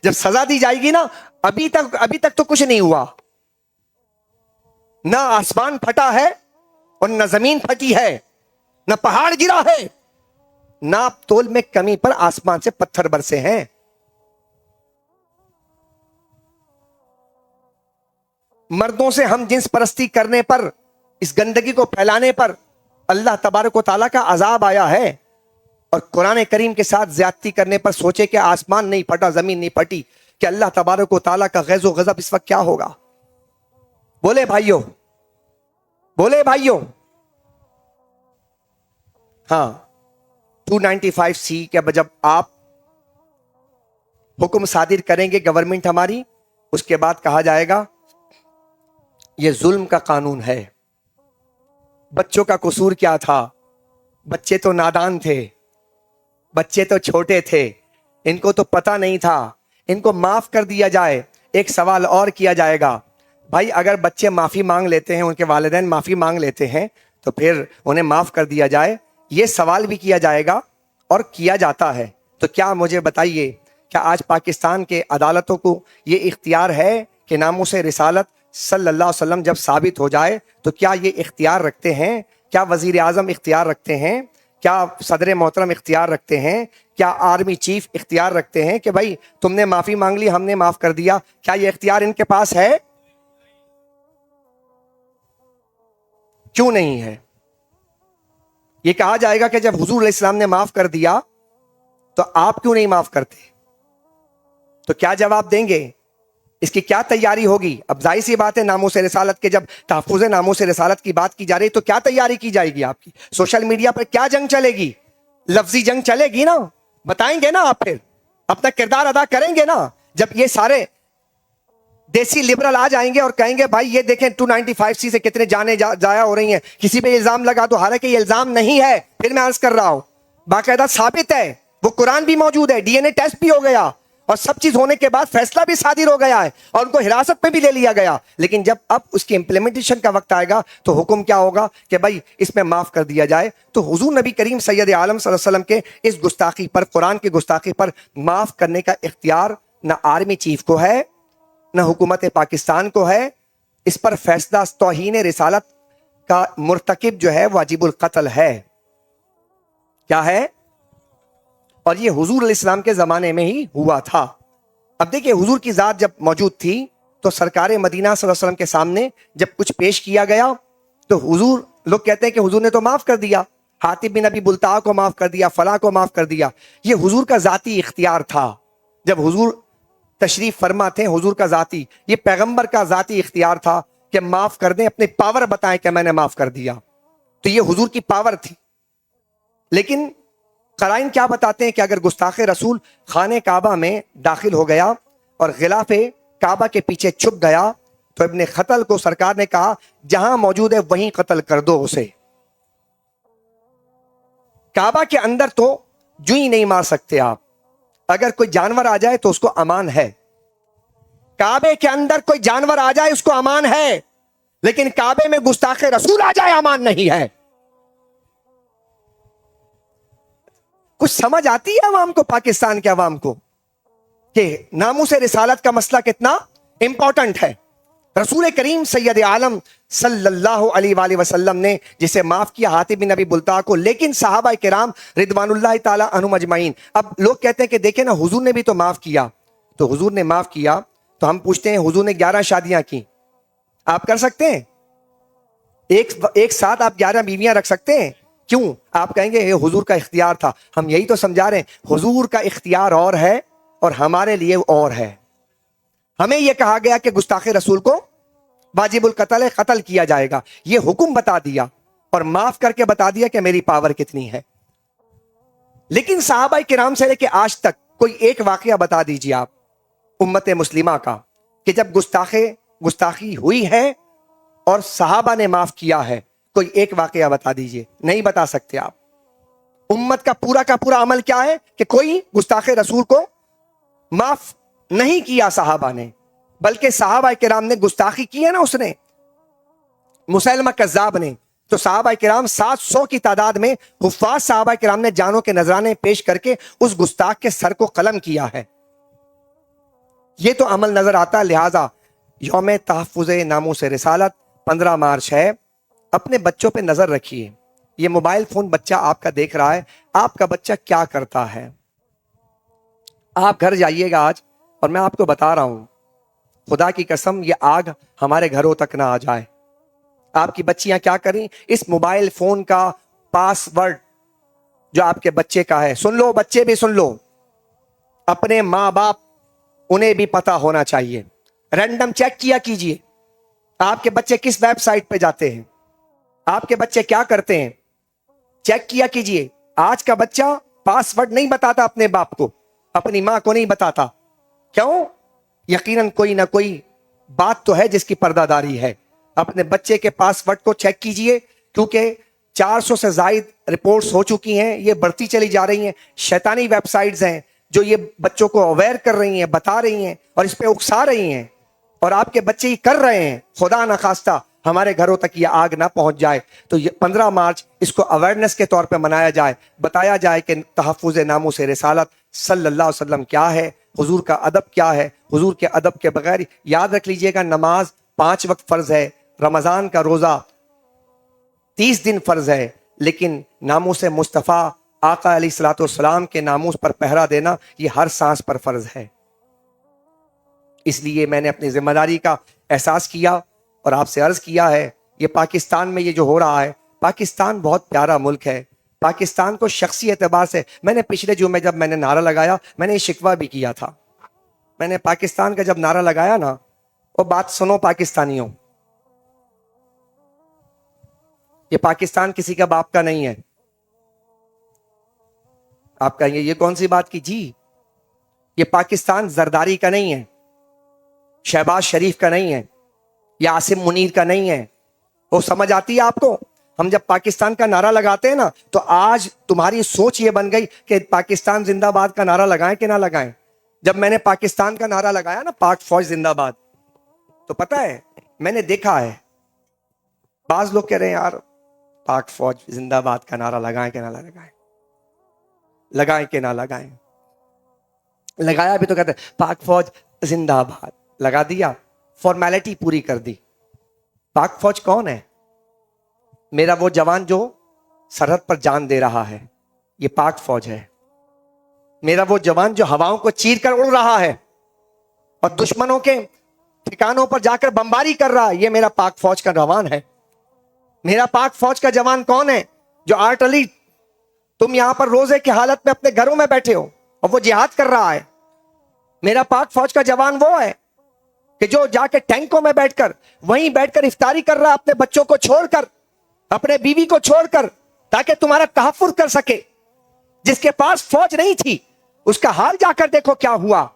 جب سزا دی جائے گی نا، ابھی تک تو کچھ نہیں ہوا، نہ آسمان پھٹا ہے اور نہ زمین پھٹی ہے، نہ پہاڑ گرا ہے، ناپ تول میں کمی پر آسمان سے پتھر برسے ہیں۔ مردوں سے ہم جنس پرستی کرنے پر، اس گندگی کو پھیلانے پر اللہ تبارک و تعالیٰ کا عذاب آیا ہے، اور قرآن کریم کے ساتھ زیادتی کرنے پر سوچے کہ آسمان نہیں پھٹا، زمین نہیں پھٹی، کہ اللہ تبارک و تعالیٰ کا غیظ و غضب اس وقت کیا ہوگا؟ بولے بھائیوں، بولے بھائیوں۔ ہاں 295C کے جب آپ حکم صادر کریں گے گورنمنٹ ہماری، اس کے بعد کہا جائے گا یہ ظلم کا قانون ہے۔ بچوں کا قصور کیا تھا؟ بچے تو نادان تھے، بچے تو چھوٹے تھے، ان کو تو پتہ نہیں تھا، ان کو معاف کر دیا جائے۔ ایک سوال اور کیا جائے گا، بھائی اگر بچے معافی مانگ لیتے ہیں، ان کے والدین معافی مانگ لیتے ہیں، تو پھر انہیں معاف کر دیا جائے۔ یہ سوال بھی کیا جائے گا اور کیا جاتا ہے۔ تو کیا مجھے بتائیے، کیا آج پاکستان کے عدالتوں کو یہ اختیار ہے کہ ناموس رسالت صلی اللہ علیہ وسلم جب ثابت ہو جائے تو کیا یہ اختیار رکھتے ہیں؟ کیا وزیر اعظم اختیار رکھتے ہیں؟ کیا صدر محترم اختیار رکھتے ہیں؟ کیا آرمی چیف اختیار رکھتے ہیں کہ بھائی تم نے معافی مانگ لی، ہم نے معاف کر دیا؟ کیا یہ اختیار ان کے پاس ہے؟ کیوں نہیں ہے؟ یہ کہا جائے گا کہ جب حضور علیہ السلام نے معاف کر دیا تو آپ کیوں نہیں معاف کرتے؟ تو کیا جواب دیں گے؟ اس کی کیا تیاری ہوگی؟ اب ظاہر سی بات ہے، ناموس رسالت کے جب تحفظ ناموس رسالت کی بات کی جا رہی تو کیا تیاری کی جائے گی آپ کی؟ سوشل میڈیا پر کیا جنگ چلے گی؟ لفظی جنگ چلے گی نا؟ بتائیں گے نا آپ، پھر اپنا کردار ادا کریں گے نا؟ جب یہ سارے دیسی لبرل آ جائیں گے اور کہیں گے بھائی یہ دیکھیں 295C سے کتنے جانیں ضائع ہو رہی ہیں، کسی پہ الزام لگا تو حالانکہ یہ الزام نہیں ہے، پھر میں عرض کر رہا ہوں باقاعدہ ثابت ہے، وہ قرآن بھی موجود ہے، DNA ٹیسٹ بھی ہو گیا، اور سب چیز ہونے کے بعد فیصلہ بھی صادر ہو گیا ہے، اور ان کو حراست میں بھی لے لیا گیا۔ لیکن جب اب اس کی امپلیمنٹیشن کا وقت آئے گا تو حکم کیا ہوگا کہ بھائی اس میں معاف کر دیا جائے۔ تو حضور نبی کریم سید عالم صلی اللہ علیہ وسلم کے اس گستاخی پر، قرآن کی گستاخی پر معاف کرنے کا اختیار نہ آرمی چیف کو ہے، نہ حکومت پاکستان کو ہے۔ اس پر فیصلہ توہین رسالت کا مرتکب جو ہے واجب القتل ہے۔ کیا ہے؟ اور یہ حضور علیہ السلام کے زمانے میں ہی ہوا تھا۔ اب دیکھیں حضور کی ذات جب موجود تھی تو سرکار مدینہ صلی اللہ علیہ وسلم کے سامنے جب کچھ پیش کیا گیا تو حضور، لوگ کہتے ہیں کہ حضور نے تو معاف کر دیا، حاتب بن ابی بلتع کو معاف کر دیا، فلاں کو معاف کر دیا۔ یہ حضور کا ذاتی اختیار تھا، جب حضور تشریف فرما تھے، حضور کا ذاتی، یہ پیغمبر کا ذاتی اختیار تھا کہ معاف کر دیں، اپنی پاور بتائیں کہ میں نے معاف کر دیا، تو یہ حضور کی پاور تھی. لیکن قرائن کیا بتاتے ہیں کہ اگر گستاخ رسول خانہ کعبہ میں داخل ہو گیا اور غلاف کعبہ کے پیچھے چھپ گیا تو ابن قتل کو سرکار نے کہا جہاں موجود ہے وہیں قتل کر دو اسے. کعبہ کے اندر تو جو ہی نہیں مار سکتے آپ، اگر کوئی جانور آ جائے تو اس کو امان ہے. کعبے کے اندر کوئی جانور آ جائے اس کو امان ہے، لیکن کعبے میں گستاخ رسول آ جائے امان نہیں ہے. کچھ سمجھ آتی ہے عوام کو، پاکستان کے عوام کو، کہ ناموس رسالت کا مسئلہ کتنا امپورٹنٹ ہے. رسول کریم سید عالم صلی اللہ علیہ وآلہ وسلم نے جسے معاف کیا حاتب بن ابی بلتع کو، لیکن صحابہ کرام رضوان اللہ تعالی عنہم اجمعین. اب لوگ کہتے ہیں کہ دیکھیں نا حضور نے بھی تو معاف کیا، تو حضور نے معاف کیا تو ہم پوچھتے ہیں حضور نے 11 شادیاں کی، آپ کر سکتے ہیں؟ ایک ساتھ آپ 11 بیویاں رکھ سکتے ہیں؟ کیوں؟ آپ کہیں گے یہ حضور کا اختیار تھا. ہم یہی تو سمجھا رہے ہیں، حضور کا اختیار اور ہے اور ہمارے لیے اور ہے. ہمیں یہ کہا گیا کہ گستاخ رسول کو واجب القتل ہے، قتل کیا جائے گا، یہ حکم بتا دیا اور معاف کر کے بتا دیا کہ میری پاور کتنی ہے. لیکن صحابہ کرام سے لے کے آج تک کوئی ایک واقعہ بتا دیجیے آپ امت مسلمہ کا کہ جب گستاخی ہوئی ہے اور صحابہ نے معاف کیا ہے. کوئی ایک واقعہ بتا دیجئے، نہیں بتا سکتے آپ. امت کا پورا عمل کیا ہے کہ کوئی گستاخ رسول کو معاف نہیں کیا صحابہ نے، بلکہ صحابہ کرام نے گستاخی کی ہے نا، اس نے مسیلمہ کذاب نے. تو صحابہ کرام 700 کی تعداد میں حفاظ صحابہ کرام نے جانوں کے نذرانے پیش کر کے اس گستاخ کے سر کو قلم کیا ہے. یہ تو عمل نظر آتا ہے. لہٰذا یوم تحفظ ناموس رسالت 15 مارچ ہے. اپنے بچوں پہ نظر رکھیے. یہ موبائل فون بچہ آپ کا دیکھ رہا ہے، آپ کا بچہ کیا کرتا ہے. آپ گھر جائیے گا آج اور میں آپ کو بتا رہا ہوں، خدا کی قسم یہ آگ ہمارے گھروں تک نہ آ جائے. آپ کی بچیاں کیا کریں، اس موبائل فون کا پاس ورڈ جو آپ کے بچے کا ہے، سن لو بچے بھی سن لو، اپنے ماں باپ انہیں بھی پتا ہونا چاہیے. رینڈم چیک کیا کیجئے آپ کے بچے کس ویب سائٹ پہ جاتے ہیں، آپ کے بچے کیا کرتے ہیں، چیک کیا کیجئے. آج کا بچہ پاس ورڈ نہیں بتاتا اپنے باپ کو، اپنی ماں کو نہیں بتاتا. کیوں؟ یقیناً کوئی نہ کوئی بات تو ہے جس کی پردہ داری ہے. اپنے بچے کے پاس ورڈ کو چیک کیجئے، کیونکہ 400 سے زائد رپورٹس ہو چکی ہیں، یہ بڑھتی چلی جا رہی ہیں. شیطانی ویب سائٹس ہیں جو یہ بچوں کو اویئر کر رہی ہیں، بتا رہی ہیں اور اس پہ اکسا رہی ہیں، اور آپ کے بچے یہ کر رہے ہیں. خدا نخواستہ ہمارے گھروں تک یہ آگ نہ پہنچ جائے. تو یہ 15 مارچ اس کو اویئرنیس کے طور پہ منایا جائے، بتایا جائے کہ تحفظ ناموس رسالت صلی اللہ علیہ وسلم کیا ہے، حضور کا ادب کیا ہے. حضور کے ادب کے بغیر یاد رکھ لیجئے گا، نماز 5 وقت فرض ہے، رمضان کا روزہ 30 دن فرض ہے، لیکن ناموس مصطفیٰ آقا علیہ الصلوۃ والسلام کے ناموس پر پہرا دینا یہ ہر سانس پر فرض ہے. اس لیے میں نے اپنی ذمہ داری کا احساس کیا اور آپ سے عرض کیا ہے، یہ پاکستان میں یہ جو ہو رہا ہے، پاکستان بہت پیارا ملک ہے. پاکستان کو شخصی اعتبار سے میں نے پچھلے جمعے جب میں نے نعرہ لگایا، میں نے یہ شکوہ بھی کیا تھا. میں نے پاکستان کا جب نعرہ لگایا نا، وہ بات سنو پاکستانیوں، یہ پاکستان کسی کا باپ کا نہیں ہے. آپ کہیں گے یہ کون سی بات کی؟ جی، یہ پاکستان زرداری کا نہیں ہے، شہباز شریف کا نہیں ہے، یا عاصم منیر کا نہیں ہے. وہ سمجھ آتی ہے آپ کو؟ ہم جب پاکستان کا نعرہ لگاتے ہیں نا، تو آج تمہاری سوچ یہ بن گئی کہ پاکستان زندہ باد کا نعرہ لگائیں کہ نہ لگائیں. جب میں نے پاکستان کا نعرہ لگایا نا، پاک فوج زندہ باد، تو پتہ ہے میں نے دیکھا ہے بعض لوگ کہہ رہے ہیں یار پاک فوج زندہ باد کا نعرہ لگائیں کہ نہ لگائیں، لگائیں کہ نہ لگائیں. لگایا بھی تو کہتے ہیں پاک فوج زندہ باد، لگا دیا، فارمیلٹی پوری کر دی. پاک فوج کون ہے؟ میرا وہ جوان جو سرحد پر جان دے رہا ہے، یہ پاک فوج ہے. میرا وہ جوان جو ہواؤں کو چیر کر اڑ رہا ہے اور دشمنوں کے ٹھکانوں پر جا کر بمباری کر رہا ہے، یہ میرا پاک فوج کا جوان ہے. میرا پاک فوج کا جوان کون ہے؟ جو آرٹلری، تم یہاں پر روزے کی حالت میں اپنے گھروں میں بیٹھے ہو اور وہ جہاد کر رہا ہے. میرا پاک فوج کا جوان وہ ہے کہ جو جا کے ٹینکوں میں بیٹھ کر وہیں بیٹھ کر افطاری کر رہا اپنے بچوں کو چھوڑ کر, اپنے بیوی کو چھوڑ کر, تاکہ تمہارا تحفظ کر سکے. جس کے پاس فوج نہیں تھی اس کا حال جا کر دیکھو کیا ہوا.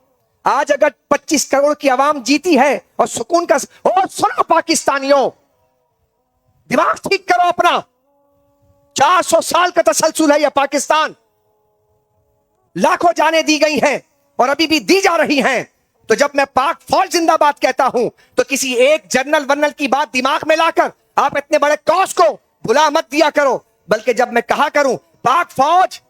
آج اگر 25 کروڑ کی عوام جیتی ہے اور سکون کا سنو پاکستانیوں, دماغ ٹھیک کرو اپنا. 400 سال کا تسلسل ہے یہ پاکستان, لاکھوں جانیں دی گئی ہیں اور ابھی بھی دی جا رہی ہیں. تو جب میں پاک فوج زندہ باد کہتا ہوں تو کسی ایک جنرل ورنل کی بات دماغ میں لا کر آپ اتنے بڑے کاس کو بھلا مت دیا کرو, بلکہ جب میں کہا کروں پاک فوج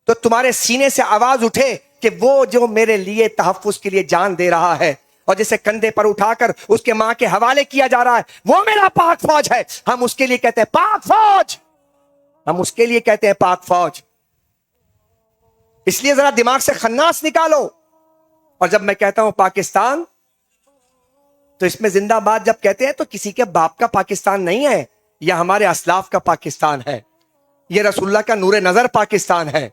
تو تمہارے سینے سے آواز اٹھے کہ وہ جو میرے لیے تحفظ کے لیے جان دے رہا ہے اور جسے کندھے پر اٹھا کر اس کے ماں کے حوالے کیا جا رہا ہے وہ میرا پاک فوج ہے. ہم اس کے لیے کہتے ہیں پاک فوج, ہم اس کے لیے کہتے ہیں پاک فوج. اس لیے ذرا دماغ سے خناس نکالو. اور جب میں کہتا ہوں پاکستان تو اس میں زندہ باد جب کہتے ہیں تو کسی کے باپ کا پاکستان نہیں ہے, یہ ہمارے اسلاف کا پاکستان ہے, یہ رسول اللہ کا نور نظر پاکستان ہے,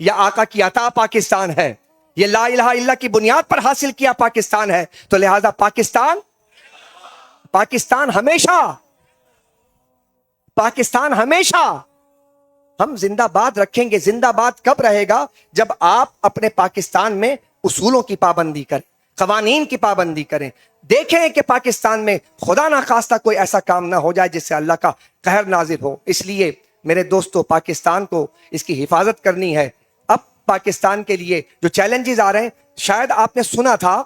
یہ آقا کی عطا پاکستان ہے, یہ لا الہ الا اللہ کی بنیاد پر حاصل کیا پاکستان ہے. تو لہذا پاکستان ہمیشہ ہم زندہ باد رکھیں گے. زندہ باد کب رہے گا؟ جب آپ اپنے پاکستان میں اصولوں کی پابندی کریں, قوانین کی پابندی کریں. دیکھیں کہ پاکستان میں خدا نخواستہ کوئی ایسا کام نہ ہو جائے جس سے اللہ کا قہر نازل ہو. اس لیے میرے دوستو, پاکستان کو اس کی حفاظت کرنی ہے. اب پاکستان کے لیے جو چیلنجز آ رہے ہیں, شاید آپ نے سنا تھا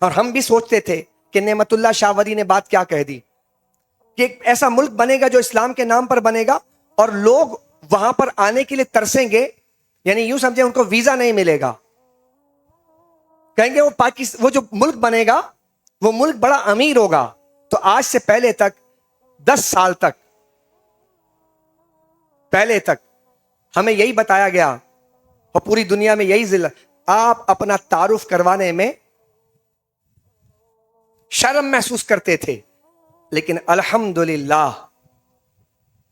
اور ہم بھی سوچتے تھے کہ نعمت اللہ شاہ ولی نے بات کیا کہہ دی کہ ایک ایسا ملک بنے گا جو اسلام کے نام پر بنے گا اور لوگ وہاں پر آنے کے لیے ترسیں گے. یعنی یوں سمجھیں ان کو ویزا نہیں ملے گا. کہیں گے وہ جو ملک بنے گا وہ ملک بڑا امیر ہوگا. تو آج سے پہلے تک 10 سال تک ہمیں یہی بتایا گیا اور پوری دنیا میں یہی ضلع, آپ اپنا تعارف کروانے میں شرم محسوس کرتے تھے, لیکن الحمدللہ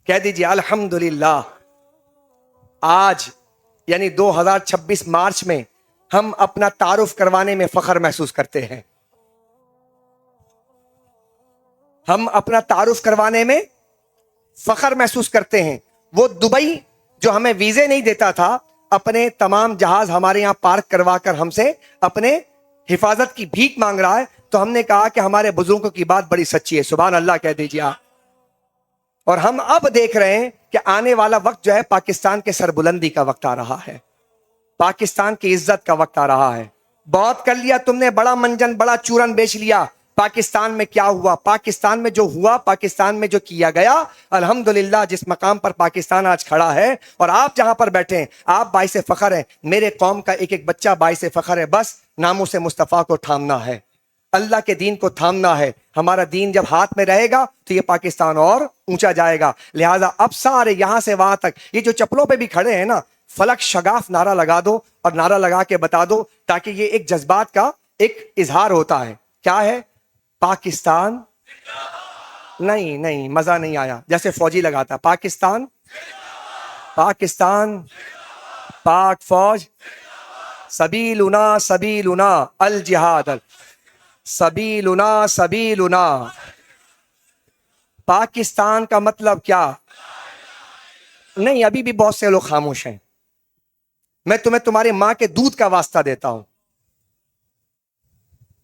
کہہ دیجئے الحمدللہ آج یعنی 2026 مارچ میں ہم اپنا تعارف کروانے میں فخر محسوس کرتے ہیں. ہم اپنا تعارف کروانے میں فخر محسوس کرتے ہیں. وہ دبئی جو ہمیں ویزے نہیں دیتا تھا, اپنے تمام جہاز ہمارے یہاں پارک کروا کر ہم سے اپنے حفاظت کی بھیک مانگ رہا ہے. تو ہم نے کہا کہ ہمارے بزرگوں کی بات بڑی سچی ہے, سبحان اللہ کہہ دیجیے آپ. اور ہم اب دیکھ رہے ہیں کہ آنے والا وقت جو ہے پاکستان کے سربلندی کا وقت آ رہا ہے, پاکستان کی عزت کا وقت آ رہا ہے. بہت کر لیا تم نے, بڑا منجن بڑا چورن بیچ لیا. پاکستان میں کیا ہوا, پاکستان میں جو ہوا, پاکستان میں جو کیا گیا, الحمدللہ جس مقام پر پاکستان آج کھڑا ہے اور آپ جہاں پر بیٹھے ہیں آپ باعث فخر ہیں. میرے قوم کا ایک ایک بچہ باعث فخر ہے. بس ناموس مصطفیٰ کو تھامنا ہے, اللہ کے دین کو تھامنا ہے. ہمارا دین جب ہاتھ میں رہے گا تو یہ پاکستان اور اونچا جائے گا. لہٰذا اب سارے یہاں سے وہاں تک یہ جو چپلوں پہ بھی کھڑے ہیں نا, فلک شگاف نعرہ لگا دو اور نعرہ لگا کے بتا دو, تاکہ یہ ایک جذبات کا ایک اظہار ہوتا ہے. کیا ہے؟ پاکستان نہیں مزہ نہیں آیا, جیسے فوجی لگاتا پاکستان پاک فوج, سبیلنا الجہاد, سبیلنا. پاکستان کا مطلب کیا؟ نہیں, ابھی بھی بہت سے لوگ خاموش ہیں. میں تمہیں تمہاری ماں کے دودھ کا واسطہ دیتا ہوں,